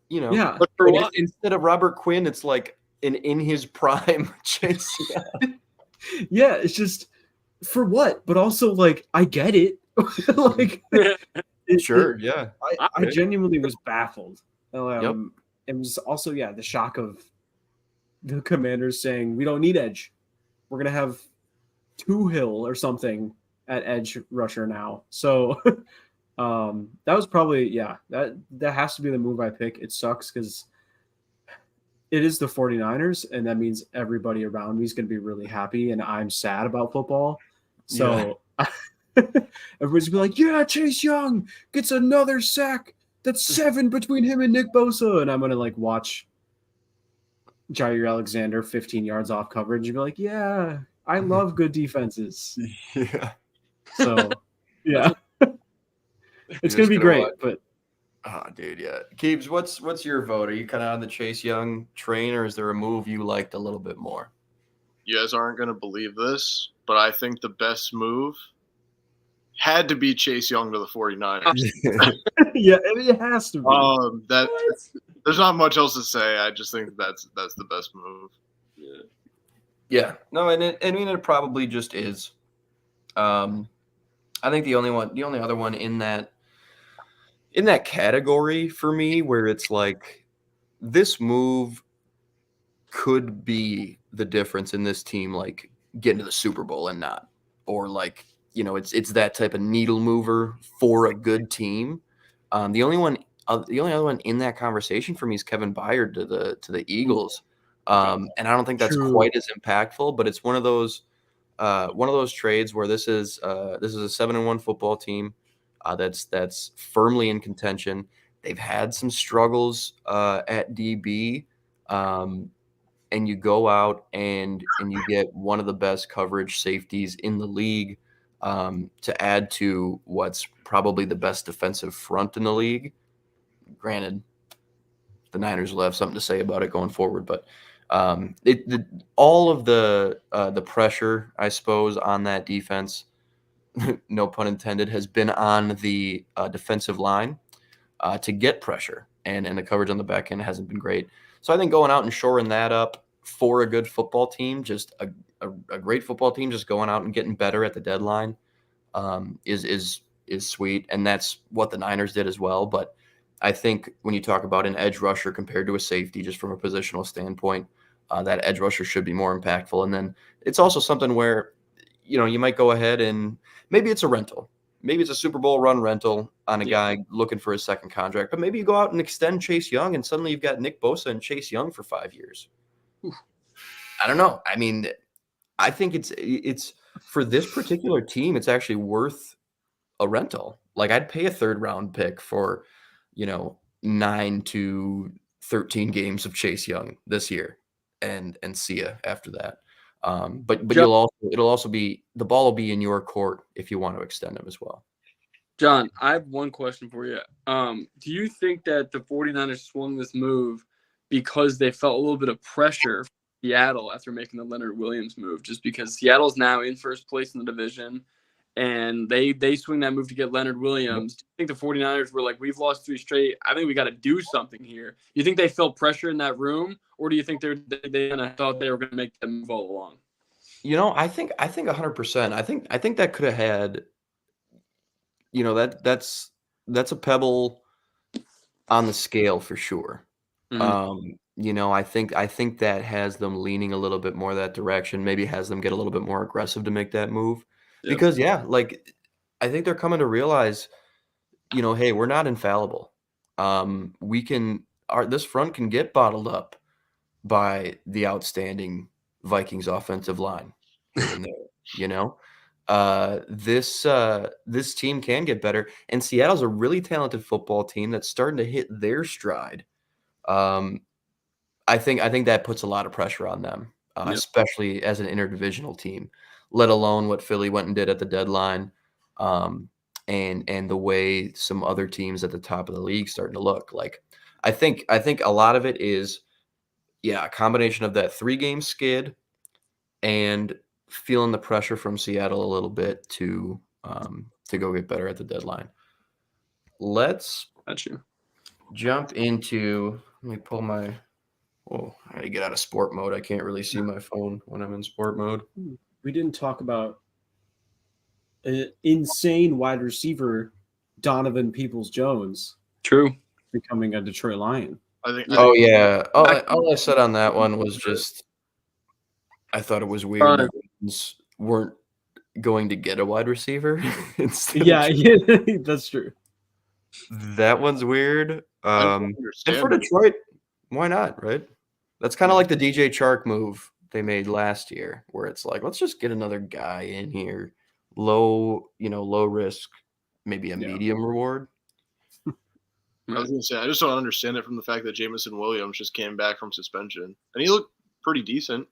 Yeah. But for what? Instead of Robert Quinn, it's like in his prime Chase Young. Yeah, it's just for what? But also, like, I get it. Like, Sure, yeah. I genuinely was baffled. Yep. It was also, the shock of the Commanders saying, we don't need edge. We're going to have Hill or something at edge rusher now. So that was probably, that has to be the move I pick. It sucks because it is the 49ers, and that means everybody around me is going to be really happy, and I'm sad about football. So everybody's going to be like, yeah, Chase Young gets another sack. That's 7 between him and Nick Bosa. And I'm going to like watch Jair Alexander 15 yards off coverage and be like, yeah, I love good defenses. Yeah. So, yeah. It's going to be great, but oh, dude, yeah. Keebs, what's your vote? Are you kind of on the Chase Young train, or is there a move you liked a little bit more? You guys aren't going to believe this, but I think the best move had to be Chase Young to the 49ers. yeah, it has to be. There's not much else to say. I just think that's the best move. Yeah. No, and it probably just is. I think the only other one in that category for me where it's like this move could be the difference in this team, like getting to the Super Bowl and not, or like, it's that type of needle mover for a good team. The only other one in that conversation for me is Kevin Byard to the Eagles. And I don't think that's quite as impactful, but it's one of those trades where this is a 7-1 football team. that's firmly in contention. They've had some struggles at DB, and you go out and you get one of the best coverage safeties in the league to add to what's probably the best defensive front in the league. Granted, the Niners will have something to say about it going forward, but all of the pressure, I suppose, on that defense, no pun intended, has been on the defensive line to get pressure, and the coverage on the back end hasn't been great. So I think going out and shoring that up for a good football team, just a great football team, just going out and getting better at the deadline is sweet, and that's what the Niners did as well. But I think when you talk about an edge rusher compared to a safety, just from a positional standpoint, that edge rusher should be more impactful. And then it's also something where, you might go ahead and maybe it's a rental. Maybe it's a Super Bowl run rental on a guy looking for his second contract. But maybe you go out and extend Chase Young, and suddenly you've got Nick Bosa and Chase Young for 5 years. I don't know. I mean, I think it's for this particular team, it's actually worth a rental. Like, I'd pay a third-round pick for, 9 to 13 games of Chase Young this year, and see ya after that. But it'll also be, the ball will be in your court if you want to extend him as well. John, I have one question for you. Do you think that the 49ers swung this move because they felt a little bit of pressure from Seattle after making the Leonard Williams move, just because Seattle's now in first place in the division, and they swing that move to get Leonard Williams? Do you think the 49ers were like, we've lost 3 straight, I think we got to do something here? You think they felt pressure in that room, or do you think they kind of thought they were going to make that move all along? I think 100%. I think that could have had, that's a pebble on the scale for sure. Mm-hmm. I think that has them leaning a little bit more that direction, maybe has them get a little bit more aggressive to make that move. Yep. Because I think they're coming to realize, hey, we're not infallible. This front can get bottled up by the outstanding Vikings offensive line here and there. This team can get better, and Seattle's a really talented football team that's starting to hit their stride. I think that puts a lot of pressure on them, especially as an interdivisional team, let alone what Philly went and did at the deadline, and the way some other teams at the top of the league starting to look. Like, I think a lot of it is, a combination of that 3-game skid and feeling the pressure from Seattle a little bit to go get better at the deadline. Let's jump into. Let me pull my. Oh, I got to get out of sport mode. I can't really see my phone when I'm in sport mode. We didn't talk about an insane wide receiver, Donovan Peoples-Jones. True. Becoming a Detroit Lion. Oh, yeah. All I said on that one was just I thought it was weird that Lions weren't going to get a wide receiver. Yeah, that's true. That one's weird. And for Detroit, why not, right? That's kind of like the DJ Chark move they made last year, where it's like, let's just get another guy in here, low risk, maybe a medium reward. I was going to say, I just don't understand it from the fact that Jameson Williams just came back from suspension, and he looked pretty decent.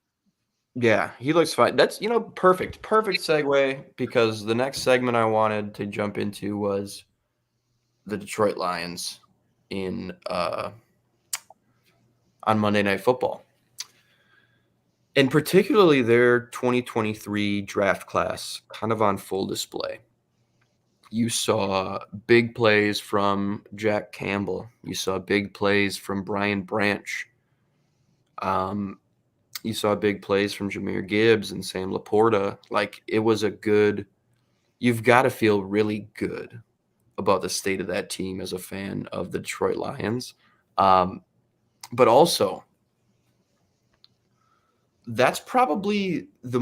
Yeah, he looks fine. That's, perfect segue, because the next segment I wanted to jump into was the Detroit Lions on Monday Night Football, and particularly their 2023 draft class kind of on full display. You saw big plays from Jack Campbell. You saw big plays from Brian Branch. You saw big plays from Jahmyr Gibbs and Sam Laporta. Like, it was you've got to feel really good about the state of that team as a fan of the Detroit Lions. But also, that's probably the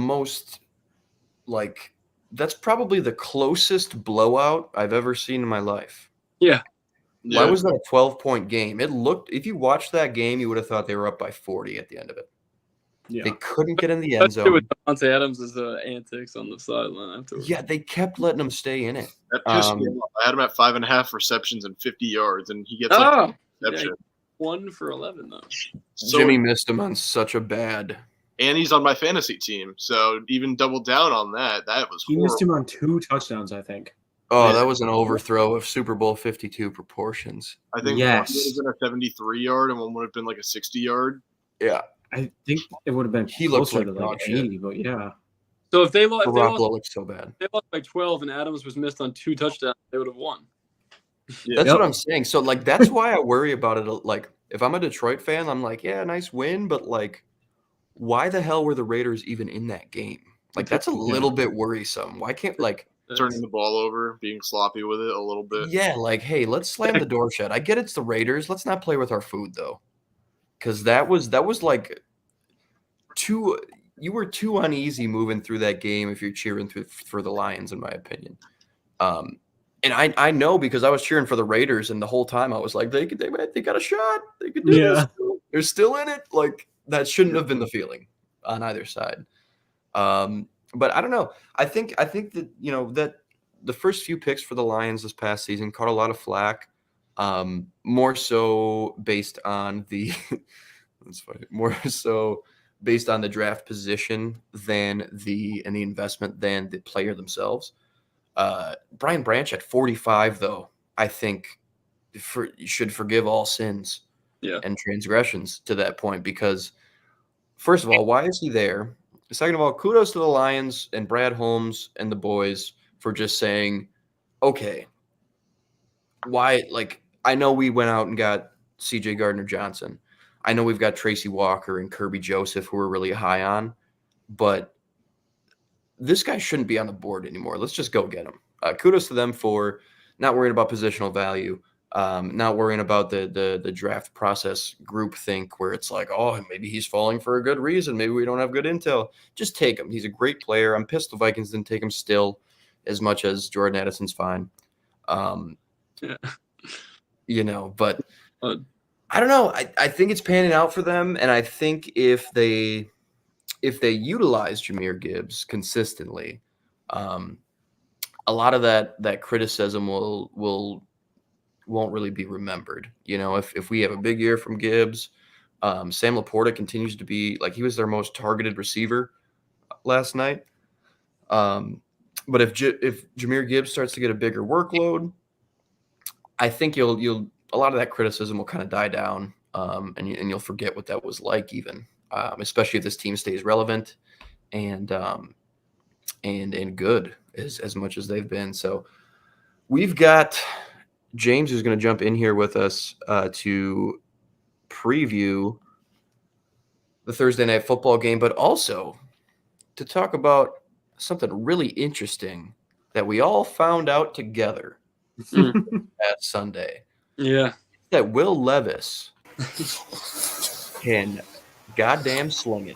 closest blowout I've ever seen in my life. Yeah. Why was that a 12-point game? It looked, if you watched that game, you would have thought they were up by 40 at the end of it. Yeah. They couldn't get in the end Let's do zone. with Devontae Adams' antics on the sideline afterwards. Yeah, they kept letting him stay in it. That pissed me off. I had him at 5.5 receptions and 50 yards, and he gets Oh, reception. 1 for 11 though. So, Jimmy missed him on such a bad. and he's on my fantasy team, so even double down on that. That was He horrible. missed him on 2 touchdowns, I think. Oh, Yeah. that was an overthrow of Super Bowl 52 proportions. I think Yes. one would have been a 73-yard, and one would have been like a 60-yard. Yeah, I think it would have been He looks closer like to dog like shit. 80, but yeah. So if they lost, Garoppolo looks so bad. they lost by 12 and Adams was missed on 2 touchdowns, they would have won. Yeah. That's Yep. what I'm saying. So, like, that's why I worry about it. Like, if I'm a Detroit fan, I'm like, yeah, nice win, but like, why the hell were the Raiders even in that game? Like, that's a little bit worrisome. Why can't like Turning the ball over, being sloppy with it a little bit. Yeah, like, hey, let's slam the door shut. I get it's the Raiders. Let's not play with our food though, because that was like too. You were too uneasy moving through that game if you're cheering for the Lions, in my opinion. And I know because I was cheering for the Raiders, and the whole time I was like, they got a shot. They could do this. They're still in it. Like that shouldn't have been the feeling on either side. But I don't know. I think that that the first few picks for the Lions this past season caught a lot of flack, more so based on the that's funny, more so based on the draft position than the investment than the player themselves. Brian Branch at 45, though, I think you should forgive all sins and transgressions to that point because, first of all, why is he there? Second of all, kudos to the Lions and Brad Holmes and the boys for just saying, okay, why? Like, I know we went out and got C.J. Gardner-Johnson. I know we've got Tracy Walker and Kirby Joseph, who we're really high on, but this guy shouldn't be on the board anymore. Let's just go get him. Kudos to them for not worrying about positional value, not worrying about the draft process groupthink where it's like, oh, maybe he's falling for a good reason. Maybe we don't have good intel. Just take him. He's a great player. I'm pissed the Vikings didn't take him still as much as Jordan Addison's fine. But I don't know. I think it's panning out for them. And I think if they utilize Jahmyr Gibbs consistently, a lot of that criticism won't really be remembered. If we have a big year from Gibbs, Sam Laporta continues to be like he was their most targeted receiver last night. But if Jahmyr Gibbs starts to get a bigger workload, I think a lot of that criticism will kind of die down, and you'll forget what that was like even. Especially if this team stays relevant and good as much as they've been. So we've got James who's going to jump in here with us to preview the Thursday night football game, but also to talk about something really interesting that we all found out together at Sunday. Yeah. That Will Levis can goddamn sling it.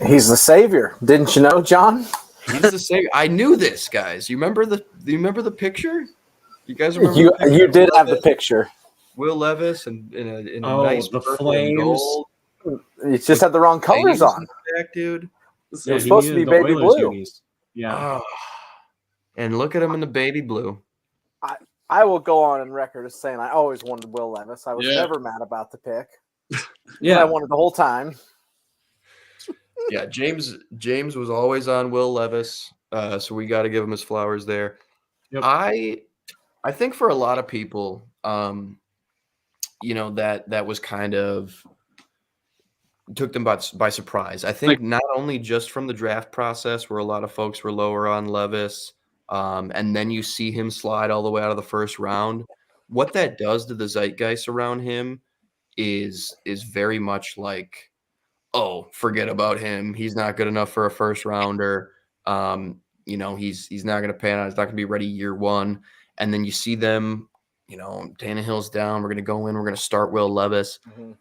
He's the savior. Didn't you know, John? He's the savior. I knew this, guys. You remember the picture? You guys remember? You did have the picture. Will Levis and in a nice the purple and flames. gold. You just had the wrong colors on. Back, dude. It was supposed to be baby blue. Unis. Yeah. Oh. And look at him in the baby blue. I will go on record as saying I always wanted Will Levis. I was never mad about the pick. I wanted the whole time. Yeah, James was always on Will Levis, so we got to give him his flowers there. Yep. I think for a lot of people, that was kind of took them by surprise. I think not only just from the draft process where a lot of folks were lower on Levis, and then you see him slide all the way out of the first round. What that does to the zeitgeist around him is very much like, oh, forget about him. He's not good enough for a first rounder. He's not going to pan out. He's not going to be ready year one. And then you see them, Tannehill's down. We're going to go in. We're going to start Will Levis. Mm-hmm.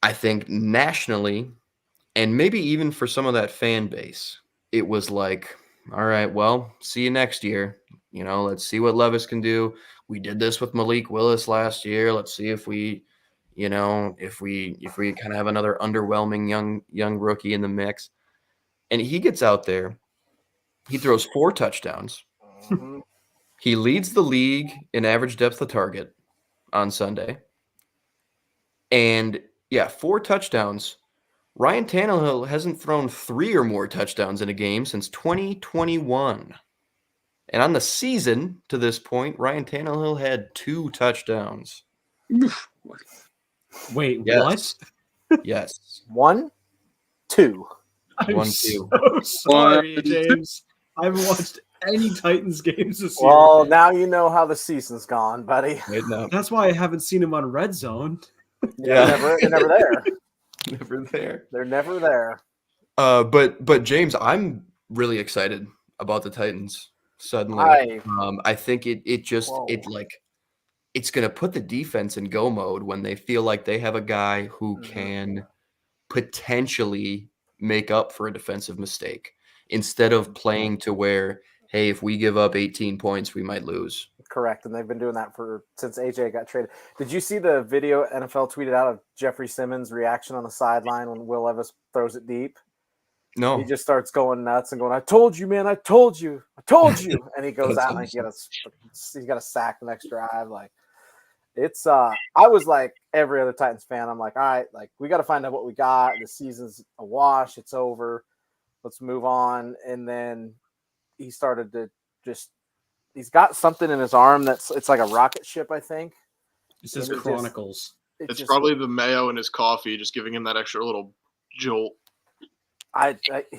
I think nationally, and maybe even for some of that fan base, it was like, all right, well, see you next year. Let's see what Levis can do. We did this with Malik Willis last year. Let's see if we, you know, if we kind of have another underwhelming young rookie in the mix. And he gets out there, he throws 4 touchdowns. Mhm. He leads the league in average depth of target on Sunday. And yeah, 4 touchdowns. Ryan Tannehill hasn't thrown 3 or more touchdowns in a game since 2021. And on the season to this point, Ryan Tannehill had 2 touchdowns. Wait, Yes. what? Yes. 1, 2. I'm 1, 2. so sorry, 1, 2. James. I haven't watched any Titans games this year. Well, now you know how the season's gone, buddy. Wait, no. That's why I haven't seen him on Red Zone. Yeah. They're never there. Never there. They're never there. But James, I'm really excited about the Titans suddenly. I think it's gonna put the defense in go mode when they feel like they have a guy who can potentially make up for a defensive mistake instead of playing to where, hey, if we give up 18 points, we might lose. Correct, and they've been doing that since AJ got traded. Did you see the video NFL tweeted out of Jeffrey Simmons' reaction on the sideline when Will Levis throws it deep? No. He just starts going nuts and going, "I told you, man! I told you! I told you!" And he goes out and he's got a sack the next drive. Like it's I was like every other Titans fan. I'm like, all right, like we got to find out what we got. The season's a wash. It's over. Let's move on. And then he started to just. He's got something in his arm it's like a rocket ship, I think. It says Chronicles. It's probably the mayo in his coffee, just giving him that extra little jolt.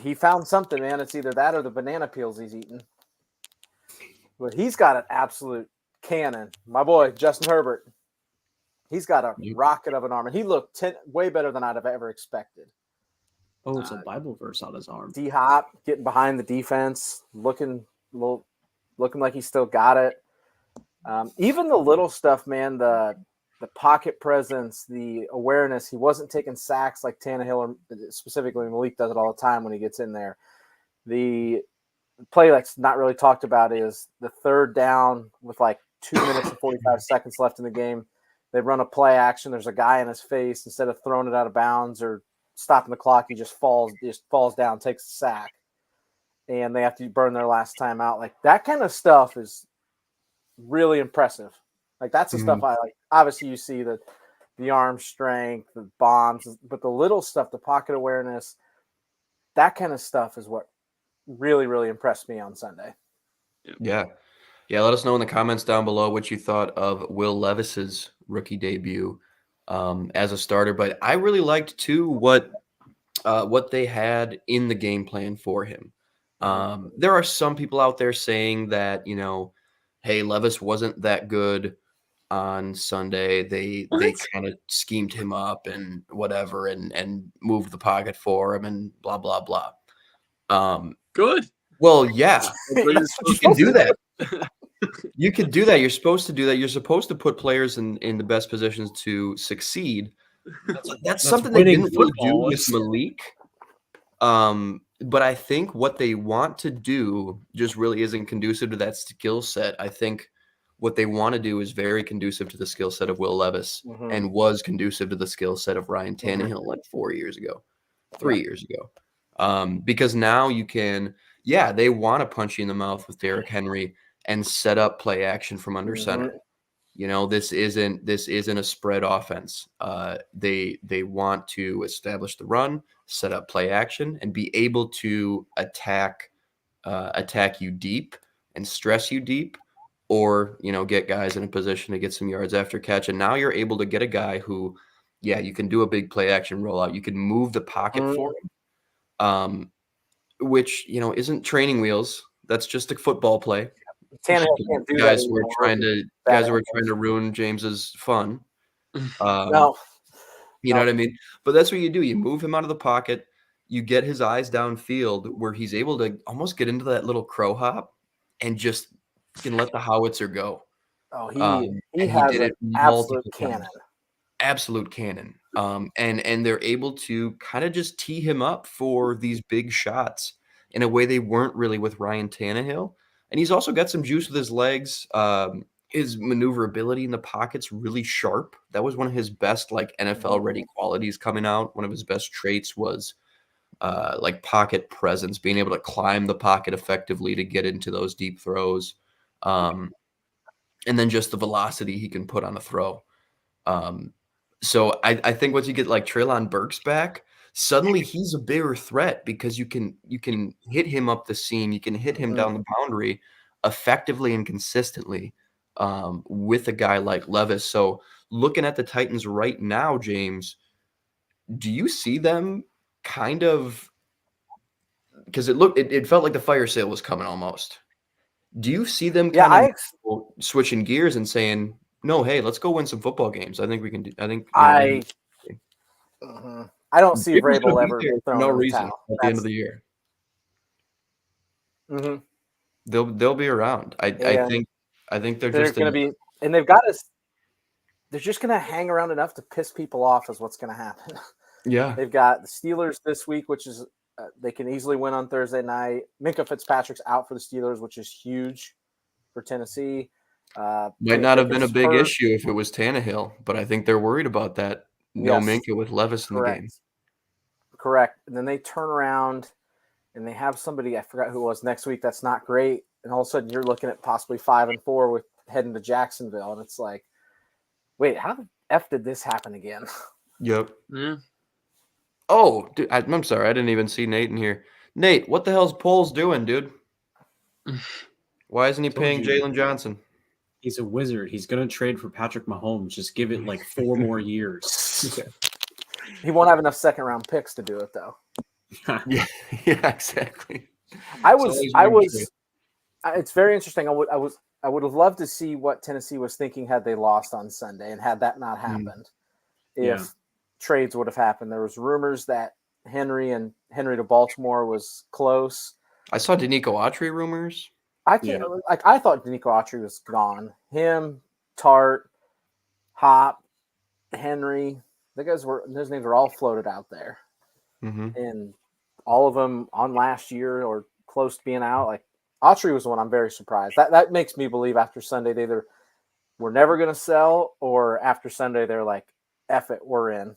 He found something, man. It's either that or the banana peels he's eating. But he's got an absolute cannon. My boy, Justin Herbert. He's got a rocket of an arm, and he looked way better than I'd have ever expected. Oh, it's a Bible verse on his arm. D-Hop getting behind the defense, looking like he still got it. Even the little stuff, man, the pocket presence, the awareness. He wasn't taking sacks like Tannehill, or specifically Malik does it all the time when he gets in there. The play that's not really talked about is the third down with like 2 minutes and 45 seconds left in the game. They run a play action. There's a guy in his face. Instead of throwing it out of bounds or stopping the clock, he just falls down, takes a sack. And they have to burn their last time out. Like that kind of stuff is really impressive. Like that's the stuff I like. Obviously, you see the arm strength, the bombs, but the little stuff, the pocket awareness, that kind of stuff is what really, really impressed me on Sunday. Yeah. Let us know in the comments down below what you thought of Will Levis's rookie debut as a starter. But I really liked too what they had in the game plan for him. There are some people out there saying that, you know, hey, Levis wasn't that good on Sunday. They kind of schemed him up and whatever and moved the pocket for him and blah, blah, blah. Good. Well, yeah, you can do that. You could do that. You're supposed to do that. You're supposed to put players in the best positions to succeed. That's something they didn't really do with Malik. But I think what they want to do just really isn't conducive to that skill set. I think what they want to do is very conducive to the skill set of Will Levis and was conducive to the skill set of Ryan Tannehill like 4 years ago, 3 years ago. Because now you can, they want to punch you in the mouth with Derrick Henry and set up play action from under center. You know, this isn't a spread offense. They want to establish the run, set up play action, and be able to attack you deep and stress you deep, or get guys in a position to get some yards after catch. And now you're able to get a guy who, you can do a big play action rollout. You can move the pocket for him, which isn't training wheels. That's just a football play. Tannehill can't do guys that. Who are trying to ruin James's fun. No. You know what I mean? But that's what you do. You move him out of the pocket. You get his eyes downfield where he's able to almost get into that little crow hop and just can let the howitzer go. Oh, he has an absolute cannon. Absolute cannon. And they're able to kind of just tee him up for these big shots in a way they weren't really with Ryan Tannehill. And he's also got some juice with his legs. his maneuverability in the pocket's really sharp. That was one of his best like NFL ready qualities coming out. One of his best traits was like pocket presence, being able to climb the pocket effectively to get into those deep throws. And then just the velocity he can put on a throw. So I think once you get like Treylon Burks back, suddenly he's a bigger threat because you can hit him up the seam, you can hit him down the boundary effectively and consistently with a guy like Levis. So looking at the Titans right now, James, do you see them kind of, because it felt like the fire sale was coming almost. Do you see them kind of switching gears and saying, no, hey, let's go win some football games? I think we can do. I think I don't see Vrabel's Vrabel gonna ever be there for throwing no in the reason towel. at the end of the year. Mhm. They'll be around. I think they're just going to be, and they've got us. They're just going to hang around enough to piss people off. Is what's going to happen. Yeah, they've got the Steelers this week, which is they can easily win on Thursday night. Minka Fitzpatrick's out for the Steelers, which is huge for Tennessee. Might not have been a big issue if it was Tannehill, but I think they're worried about that. No Minka with Levis in the game. Correct. And then they turn around and they have somebody, I forgot who it was, next week that's not great. And all of a sudden you're looking at possibly 5-4 with heading to Jacksonville. And it's like, wait, how the F did this happen again? Yep. Yeah. Oh, dude, I'm sorry. I didn't even see Nate in here. Nate, what the hell's Poles doing, dude? Why isn't he paying Jalen Johnson? He's a wizard. He's going to trade for Patrick Mahomes. Just give it like 4 more years. He won't have enough second-round picks to do it, though. yeah, exactly. It's very interesting. I would have loved to see what Tennessee was thinking had they lost on Sunday, and had that not happened, if trades would have happened. There was rumors that Henry to Baltimore was close. I saw Danico Autry rumors. I thought Danico Autry was gone. Him, Tart, Hop, Henry, those names were all floated out there, and all of them on last year or close to being out. Like Autry was one I'm very surprised. That makes me believe after Sunday they either were never going to sell, or after Sunday they're like, "F it, we're in."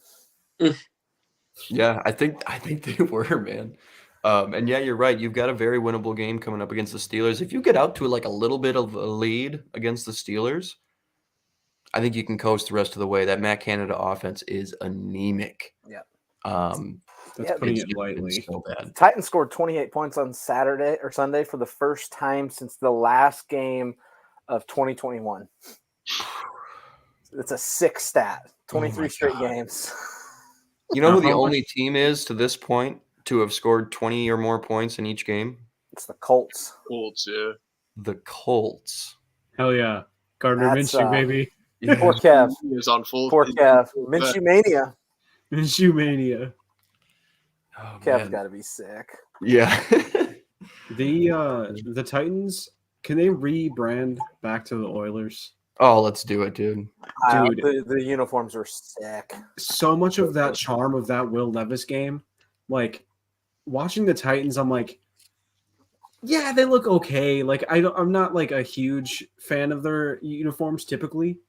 Yeah, I think they were, man. And yeah, you're right. You've got a very winnable game coming up against the Steelers. If you get out to like a little bit of a lead against the Steelers, I think you can coast the rest of the way. That Matt Canada offense is anemic. Yeah. That's putting it lightly. So bad. Titans scored 28 points on Saturday or Sunday for the first time since the last game of 2021. It's a sick stat. 23 straight games. You know who the only team is to this point to have scored 20 or more points in each game? It's the Colts. Yeah. The Colts. Hell yeah. Gardner Minshew, baby. Poor Kev. He is on full. Poor Kev. Minshew mania. Minshew mania. Oh, Kev's got to be sick. Yeah. The Titans, can they rebrand back to the Oilers? Oh, let's do it, dude. Dude, the uniforms are sick. So much of that charm of that Will Levis game, like watching the Titans, I'm like, yeah, they look okay. Like I'm not like a huge fan of their uniforms typically,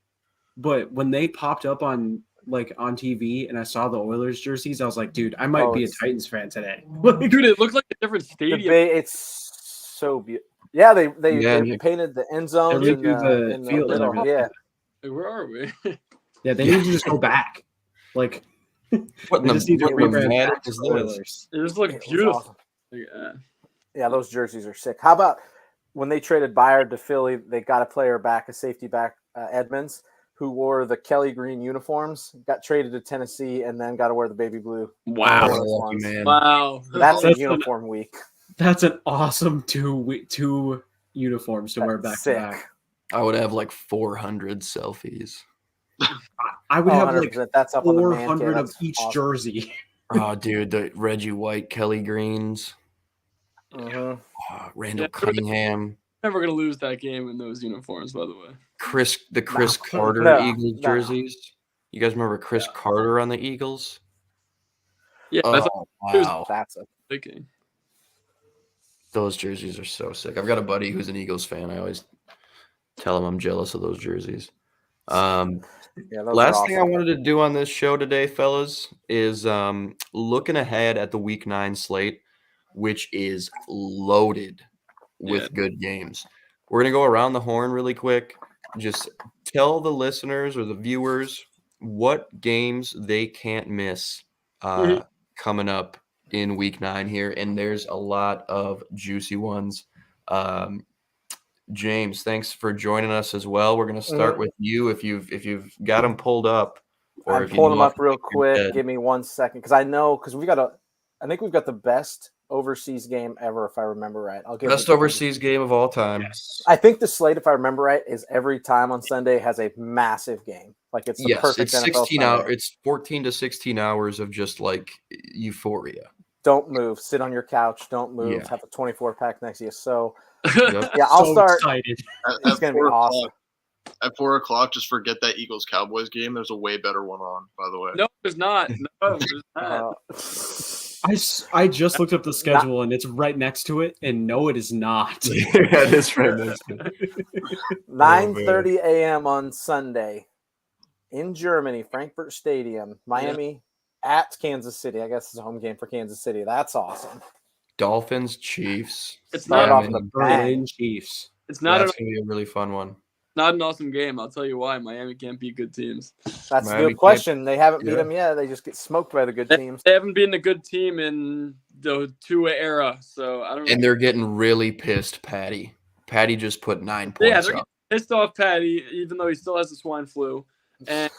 but when they popped up on TV and I saw the Oilers jerseys, I was like, dude, I might be a Titans fan today. Dude, it looked like a different stadium. It's so beautiful. Yeah, they painted the end zones and the field and everything. Yeah. Like, where are we? Yeah, they need to just go back. Like, what they just need to rebrand back to is the Oilers. It just looked beautiful. Awesome. Yeah, those jerseys are sick. How about when they traded Byard to Philly, they got a player back, a safety back, Edmonds, who wore the Kelly green uniforms, got traded to Tennessee, and then got to wear the baby blue. Wow. Man. Wow. That's a uniform week. That's an awesome two uniforms to wear back to back. I would have like 400 selfies. I would have like that's up 400 of each jersey. Oh, dude, the Reggie White, Kelly Greens, Randall Cunningham. Never gonna lose that game in those uniforms, by the way. Chris Carter Eagles jerseys. You guys remember Chris Carter on the Eagles? Yeah, wow. That's a big game. Those jerseys are so sick. I've got a buddy who's an Eagles fan. I always Tell them I'm jealous of those jerseys. Yeah, those Last are thing I awesome. wanted to do on this show today, fellas, is looking ahead at the Week 9 slate, which is loaded with good games. We're going to go around the horn really quick. Just tell the listeners or the viewers what games they can't miss coming up in Week 9 here, and there's a lot of juicy ones. James, thanks for joining us as well. We're going to start with you if you've got them pulled up, or I'm if you pulling them know up real off the top of your quick. head. Give me 1 second because I think we've got the best overseas game ever, if I remember right. I'll give Best it- overseas game of all time. I think the slate, if I remember right, is every time on Sunday has a massive game. Like it's the Yes, perfect it's NFL 16 Sunday. hours. It's 14 to 16 hours of just like euphoria. Don't move. Sit on your couch. Don't move. Yeah. Have a 24-pack next to you. So Yep. yeah, I'll So start. excited. It's going to be awesome. At 4 o'clock, just forget that Eagles Cowboys game. There's a way better one on, by the way. No, there's not. No, there's not. I just looked up the schedule and it's right next to it, and no, it is not. Yeah, that's right next to it. 9:30 a.m. on Sunday in Germany, Frankfurt Stadium, Miami at Kansas City. I guess it's a home game for Kansas City. That's awesome. Dolphins, Chiefs. It's Start not. off with a bang. Berlin Chiefs. It's not. That's going to be a really fun one. Not an awesome game. I'll tell you why. Miami can't beat good teams. That's Miami the question. They haven't beat yeah. them yet. They just get smoked by the good teams. They haven't been a good team in the Tua era, so I don't know. And they're getting really pissed, Patty. Patty just put 9 Yeah, points they're up. getting pissed off Patty, even though he still has the swine flu. And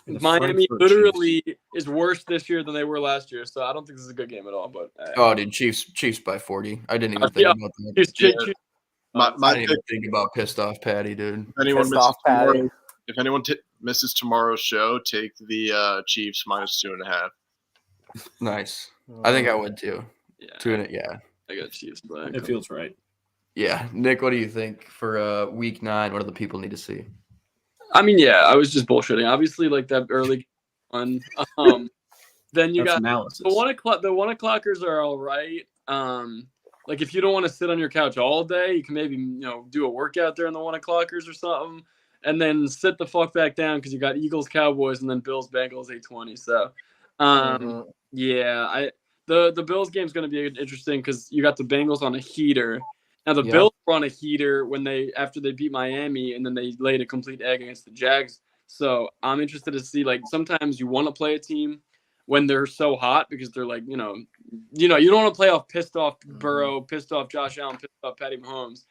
The Miami Frankfurt literally is worse this year than they were last year, so I don't think this is a good game at all. But Oh, dude, Chiefs by 40. I didn't even think Yeah. about that. Chiefs- My I didn't pick, even think about pissed off Patty, dude. if anyone Pissed misses off, Patty. tomorrow, if anyone misses tomorrow's show, take the Chiefs -2.5. Nice. I think I would too. yeah, 2 yeah. I got Chiefs. But It feels right. Yeah. Nick, what do you think for week 9? What do the people need to see? I mean, yeah, I was just bullshitting. Obviously, like that early one. Then you That's got analysis. the 1 o'clockers are all right. Like if you don't want to sit on your couch all day, you can maybe do a workout there in the 1 o'clockers or something, and then sit the fuck back down because you got Eagles Cowboys and then Bills Bengals 8:20. So, yeah, the Bills game's going to be interesting because you got the Bengals on a heater. Now the Bills were on a heater after they beat Miami, and then they laid a complete egg against the Jags. So I'm interested to see, like, sometimes you want to play a team when they're so hot because they're like, you don't want to play off pissed off Burrow, pissed off Josh Allen, pissed off Patty Mahomes.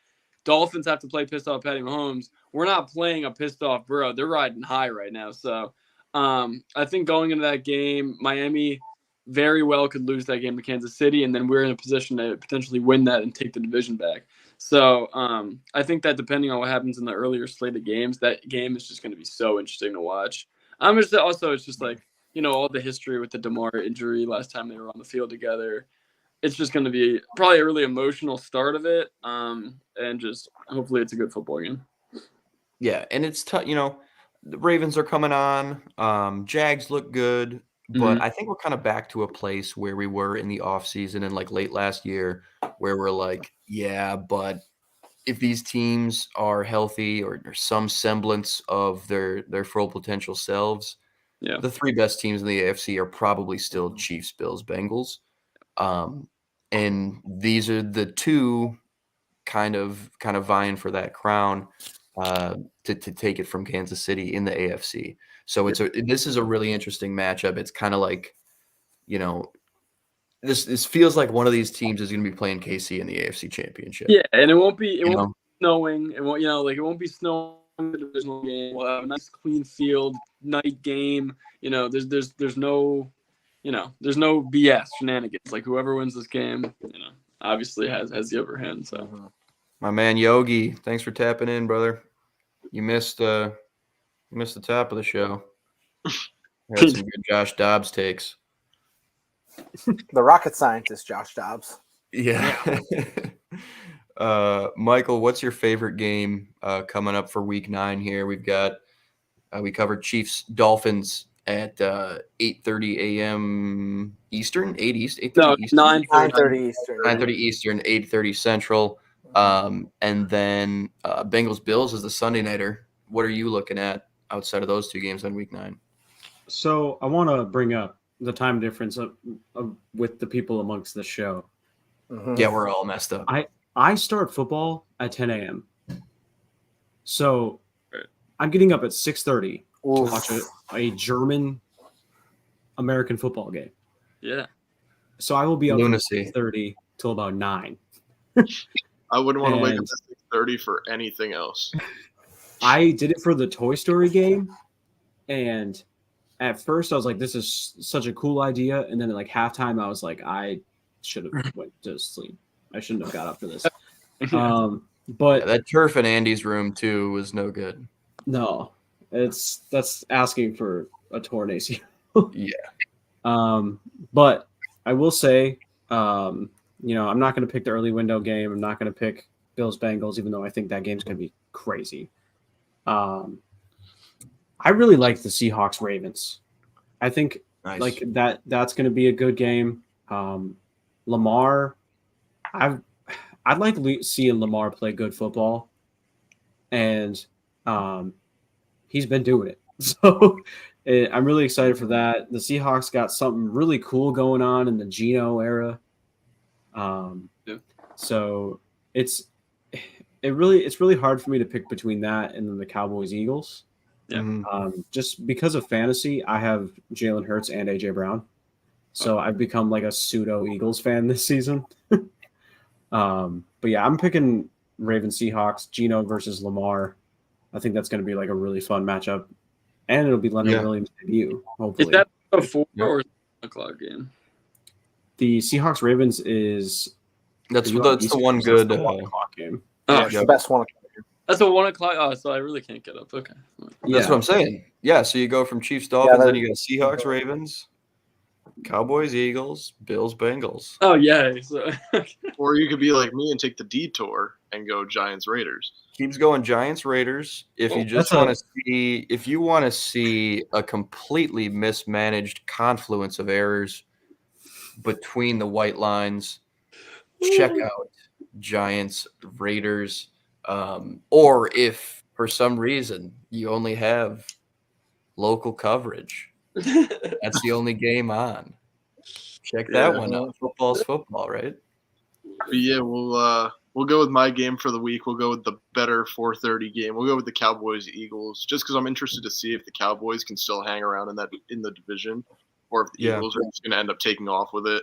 Dolphins have to play pissed off Patty Mahomes. We're not playing a pissed off Burrow. They're riding high right now. So I think going into that game, Miami very well could lose that game to Kansas City, and then we're in a position to potentially win that and take the division back. So I think that depending on what happens in the earlier slate of games, that game is just going to be so interesting to watch. It's just like, all the history with the DeMar injury last time they were on the field together. It's just going to be probably a really emotional start of it, and just hopefully it's a good football game. Yeah, and it's tough. The Ravens are coming on. Jags look good, but I think we're kind of back to a place where we were in the offseason and like late last year, where we're like, yeah, but if these teams are healthy or some semblance of their full potential selves, the 3 best teams in the AFC are probably still Chiefs, Bills, Bengals. And these are the 2 kind of vying for that crown to take it from Kansas City in the AFC. So this is a really interesting matchup. It's kind of like, this feels like one of these teams is going to be playing KC in the AFC Championship. Yeah, and it won't be snowing. It won't, it won't be snowing in the divisional game. We'll have a nice clean field, night game. There's no, there's no BS shenanigans. Like whoever wins this game, obviously has the upper hand. So, my man Yogi, thanks for tapping in, brother. You missed the top of the show. We had some good Josh Dobbs takes. The rocket scientist, Josh Dobbs. Yeah. Michael, what's your favorite game coming up for week 9 here? We've got we covered Chiefs Dolphins at 8:30 a.m. Eastern, 8 East, 8:30 Eastern. 9:30 Eastern. 9:30 Eastern, 8:30 Central. And then Bengals Bills is the Sunday nighter. What are you looking at outside of those two games on week 9? So I want to bring up the time difference with the people amongst the show. Mhm. Yeah, we're all messed up. I start football at 10 a.m. So I'm getting up at 6:30 to Oof. watch a German American football game. Yeah. So I will be up from Lunacy. 6:30 till about 9. I wouldn't want to wake up And- at 6:30 for anything else. I did it for the Toy Story game, and at first I was like, "This is such a cool idea," and then at like halftime, I was like, "I should have went to sleep. I shouldn't have got up for this." But Yeah, that turf in Andy's room too was no good. no, that's asking for a torn ACL. Yeah. But I will say, I'm not going to pick the early window game. I'm not going to pick Bills Bengals, even though I think that game's going to be crazy. I really like the Seahawks Ravens. I think Nice. like that's going to be a good game. Lamar, I'd like seeing Lamar play good football, and he's been doing it. So I'm really excited for that. The Seahawks got something really cool going on in the Geno era. So it's really hard for me to pick between that and then the Cowboys Eagles. Yeah. Mhm. Just because of fantasy, I have Jalen Hurts and AJ Brown. So I've become like a pseudo Eagles fan this season. But yeah, I'm picking Ravens Seahawks, Geno versus Lamar. I think that's going to be like a really fun matchup. And it'll be Leonard Williams' debut, hopefully. Is that a 4 Yeah. or 7 o'clock game? The Seahawks Ravens is That's the the one good. 1 o'clock game. Oh, Yeah, it's the best one. that's a 1 o'clock. Oh, so I really can't get up. Okay. That's what I'm saying. Yeah, so you go from Chiefs Dolphins, that- then you got Seahawks Ravens, Cowboys Eagles, Bills Bengals. Oh yeah. So, Or you could be like me and take the detour and go Giants Raiders. Keeps going Giants Raiders. If you just That's want to see, if you want to see a completely mismanaged confluence of errors between the white lines, check out Giants Raiders. Or if for some reason you only have local coverage, that's the only game on. Check that Yeah. one out. Football's football, right? But yeah, we'll go with my game for the week. We'll go with the better 4:30 game. We'll go with the Cowboys Eagles, just because I'm interested to see if the Cowboys can still hang around in the division, or if the Yeah. Eagles are just going to end up taking off with it.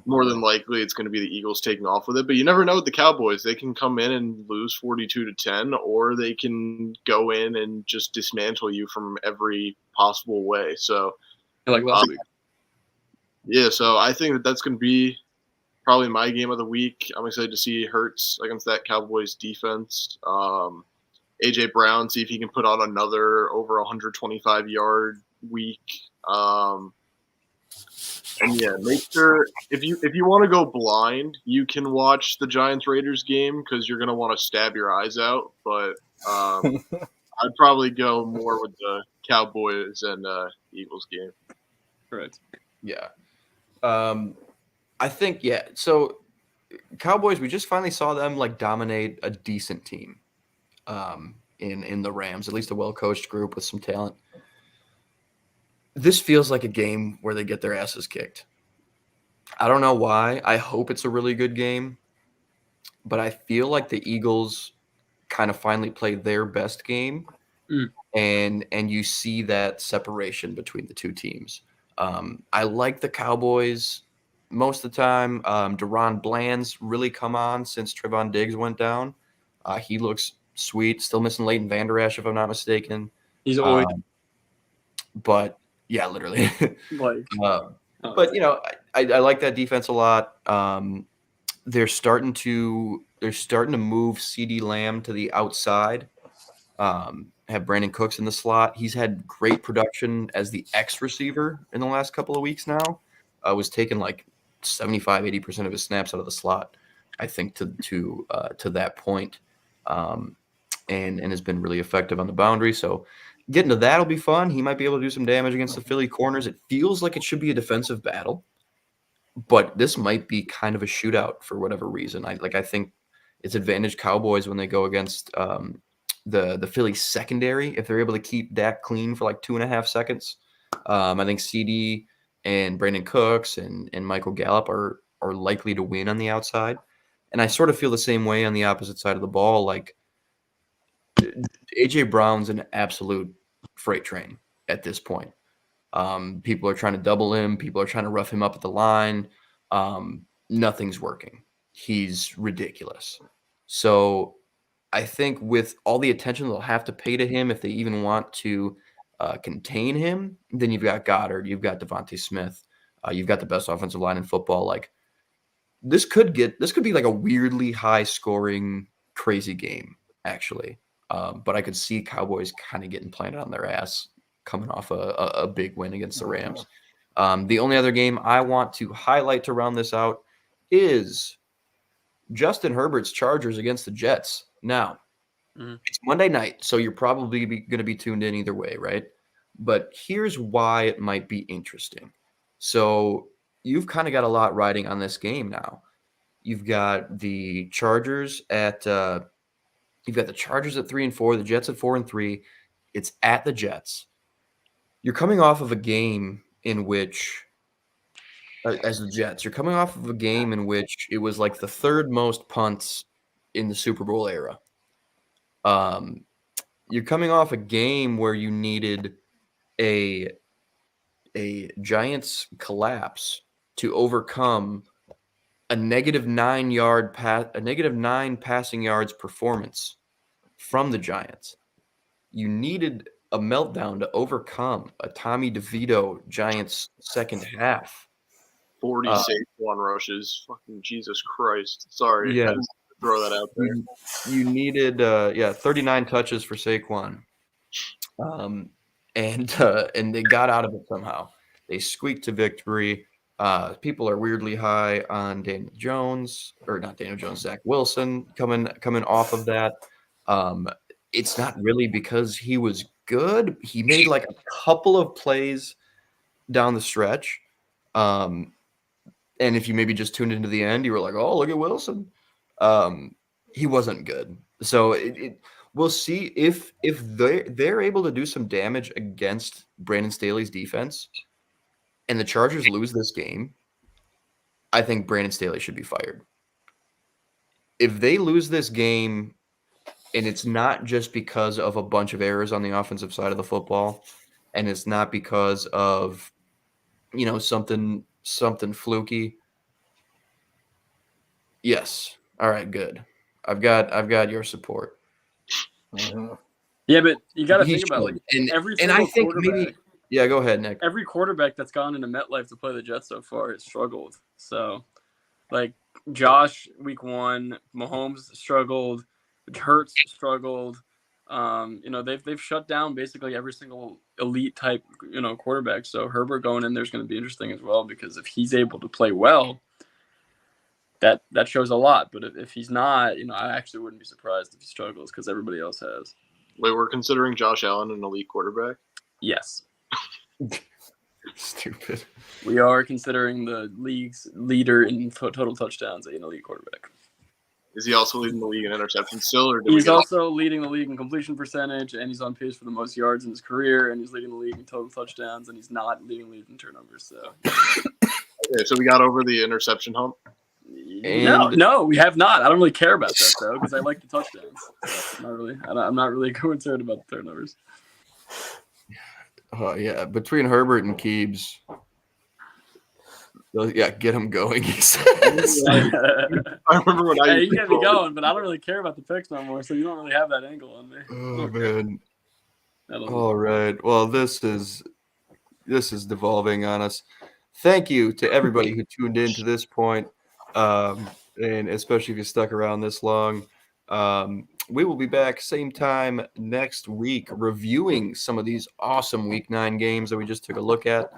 More than likely, it's going to be the Eagles taking off with it. But you never know with the Cowboys; they can come in and lose 42-10, or they can go in and just dismantle you from every possible way. So, like last week. yeah, so I think that's going to be probably my game of the week. I'm excited to see Hurts against that Cowboys defense. AJ Brown, see if he can put on another over 125-yard week. And yeah, make sure if you want to go blind, you can watch the Giants Raiders game because you're going to want to stab your eyes out. But I'd probably go more with the Cowboys and Eagles game. Correct. Yeah. I think, yeah. So Cowboys, we just finally saw them like dominate a decent team in the Rams, at least a well-coached group with some talent. This feels like a game where they get their asses kicked. I don't know why. I hope it's a really good game, but I feel like the Eagles kind of finally play their best game, and you see that separation between the two teams. I like the Cowboys most of the time. Deron Bland's really come on since Trevon Diggs went down. He looks sweet. Still missing Leighton Vander Esch, if I'm not mistaken. He's always But yeah, literally. like. But you know, I like that defense a lot. They're starting to move CeeDee Lamb to the outside. Have Brandon Cooks in the slot. He's had great production as the X receiver in the last couple of weeks now. Was taking like 75-80% of his snaps out of the slot, I think, to that point, and has been really effective on the boundary. So getting to that will be fun. He might be able to do some damage against the Philly corners. It feels like it should be a defensive battle. but this might be kind of a shootout for whatever reason. I think it's advantage Cowboys when they go against the Philly secondary if they're able to keep Dak clean for like 2.5 seconds. I think CD and Brandon Cooks and Michael Gallup are likely to win on the outside. And I sort of feel the same way on the opposite side of the ball. Like AJ Brown's an absolute freight train at this point. People are trying to double him. People are trying to rough him up at the line. Nothing's working. He's ridiculous. So I think with all the attention they'll have to pay to him, if they even want to contain him, then you've got Goddard, you've got Devontae Smith, you've got the best offensive line in football. Like this could be like a weirdly high scoring, crazy game, actually. But I could see Cowboys kind of getting planted on their ass coming off a big win against the Rams. The only other game I want to highlight to round this out is Justin Herbert's Chargers against the Jets. Now, it's Monday night, so you're probably going to be tuned in either way, right? But here's why it might be interesting. So you've kind of got a lot riding on this game now. You've got the Chargers at 3-4, the Jets at 4-3. It's at the Jets. You're coming off of a game in which, as the Jets, you're coming off of a game in which it was like the third most punts in the Super Bowl era. You're coming off a game where you needed a Giants collapse to overcome a -9 passing yards performance from the Giants. You needed a meltdown to overcome a Tommy DeVito Giants second half. 40 Saquon rushes. Fucking Jesus Christ. Sorry. Yeah. I just throw that out there. You needed 39 touches for Saquon. And they got out of it somehow. They squeaked to victory. People are weirdly high on Zach Wilson coming off of that. It's not really because he was good. He made like a couple of plays down the stretch. And if you maybe just tuned into the end, you were like, oh, look at Wilson. He wasn't good. So we'll see if they're able to do some damage against Brandon Staley's defense and the Chargers lose this game. I think Brandon Staley should be fired. If they lose this game, and it's not just because of a bunch of errors on the offensive side of the football, and it's not because of, something fluky. Yes. All right, good. I've got your support. Yeah, but you got to think about every single quarterback. Yeah, go ahead, Nick. Every quarterback that's gone into MetLife to play the Jets so far has struggled. So, like Josh, week 1, Mahomes struggled, Hurts struggled. They've shut down basically every single elite type, quarterback. So Herbert going in there is going to be interesting as well, because if he's able to play well, that shows a lot. But if he's not, I actually wouldn't be surprised if he struggles, because everybody else has. Wait, we're considering Josh Allen an elite quarterback? Yes. Stupid. We are considering the league's leader in total touchdowns an elite quarterback. Is he also leading the league in interceptions still? Or he's also leading the league in completion percentage, and he's on pace for the most yards in his career, and he's leading the league in total touchdowns, and he's not leading the league in turnovers. So, okay, so we got over the interception hump? No, we have not. I don't really care about that, though, because I like the touchdowns. So I'm not really concerned about the turnovers. Oh, yeah. Between Herbert and Keebs, get him going, he says. I remember when I you get me going, but I don't really care about the picks no more, so you don't really have that angle on me. Oh, man. All right. Well, this is devolving on us. Thank you to everybody who tuned in to this point, and especially if you stuck around this long. We will be back same time next week reviewing some of these awesome Week 9 games that we just took a look at.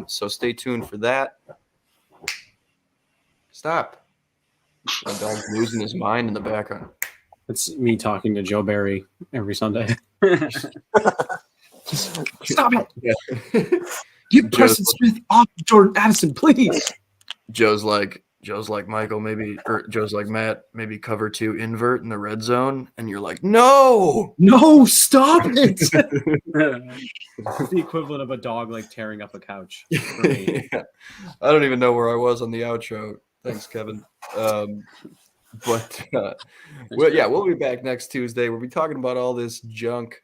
So stay tuned for that. Stop. My dog's losing his mind in the background. It's me talking to Joe Barry every Sunday. Stop it. Get Preston Smith off Jordan Addison, please. Joe's like Michael, maybe, or Joe's like Matt, maybe cover 2 invert in the red zone, and you're like, no. No, stop it! It's the equivalent of a dog like tearing up a couch for me. Yeah. I don't even know where I was on the outro. Thanks, Kevin. We'll be back next Tuesday. We'll be talking about all this junk.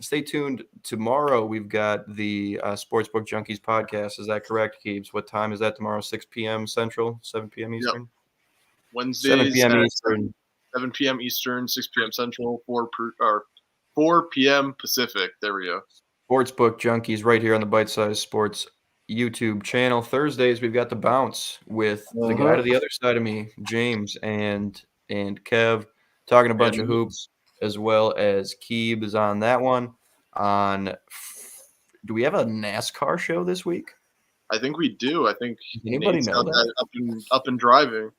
Stay tuned. Tomorrow we've got the Sportsbook Junkies podcast. Is that correct, Keebs? What time is that tomorrow? 6 p.m. Central, 7 p.m. Eastern? Yep. Wednesdays, 7 p.m. Eastern. 7 p.m. Eastern, 6 p.m. Central, 4 p.m. Pacific. There we go. Sportsbook Junkies right here on the Bite Size Sports YouTube channel. Thursdays we've got the bounce with the guy to the other side of me, James and Kev, talking a bunch of hoops, as well as Keeb is on that one. Do we have a NASCAR show this week? I think we do. I think anybody Nate's know got that? up and driving.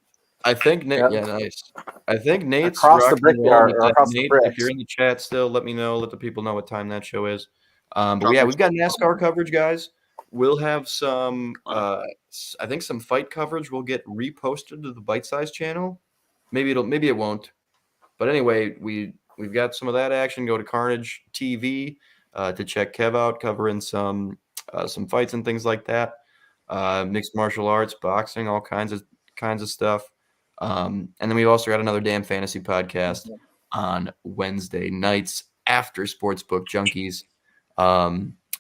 I think Nate. Yep. Yeah, nice. I think Nate's Across the rocking and brickyard, rolling with or that. across the Nate, bricks. if you're in the chat still, let me know. Let the people know what time that show is. But yeah, we've got NASCAR coverage, guys. We'll have some. I think some fight coverage will get reposted to the Bite Size channel. Maybe it won't. But anyway, we've got some of that action. Go to Carnage TV to check Kev out, covering some fights and things like that. Mixed martial arts, boxing, all kinds of stuff. And then we've also got another damn fantasy podcast on Wednesday nights after Sportsbook Junkies.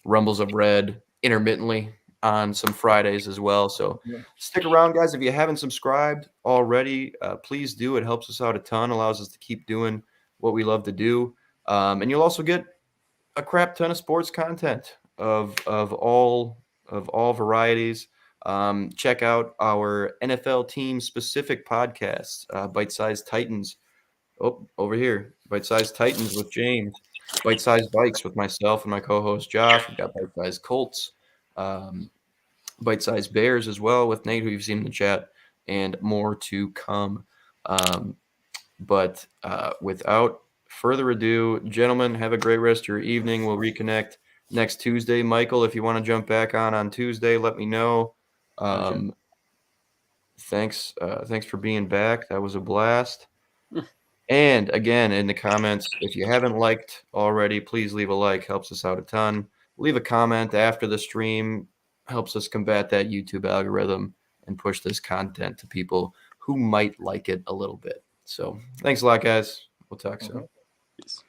Rumbles of Red intermittently on some Fridays as well. So stick around, guys. If you haven't subscribed already, please do. It helps us out a ton, allows us to keep doing what we love to do. And you'll also get a crap ton of sports content of all varieties. Check out our NFL team specific podcasts, Bite Size Titans. Oh, over here, Bite Size Titans with James. Bite Size Bikes with myself and my co-host Josh. We've got Bite Size Colts, Bite Size Bears as well with Nate, who you've seen in the chat, and more to come. But without further ado, gentlemen, have a great rest of your evening. We'll reconnect next Tuesday. Michael, if you want to jump back on Tuesday, let me know. Thanks for being back. That was a blast. And again, in the comments, if you haven't liked already, please leave a like. Helps us out a ton. Leave a comment after the stream. Helps us combat that YouTube algorithm and push this content to people who might like it a little bit. So thanks a lot, guys. We'll talk soon. Peace.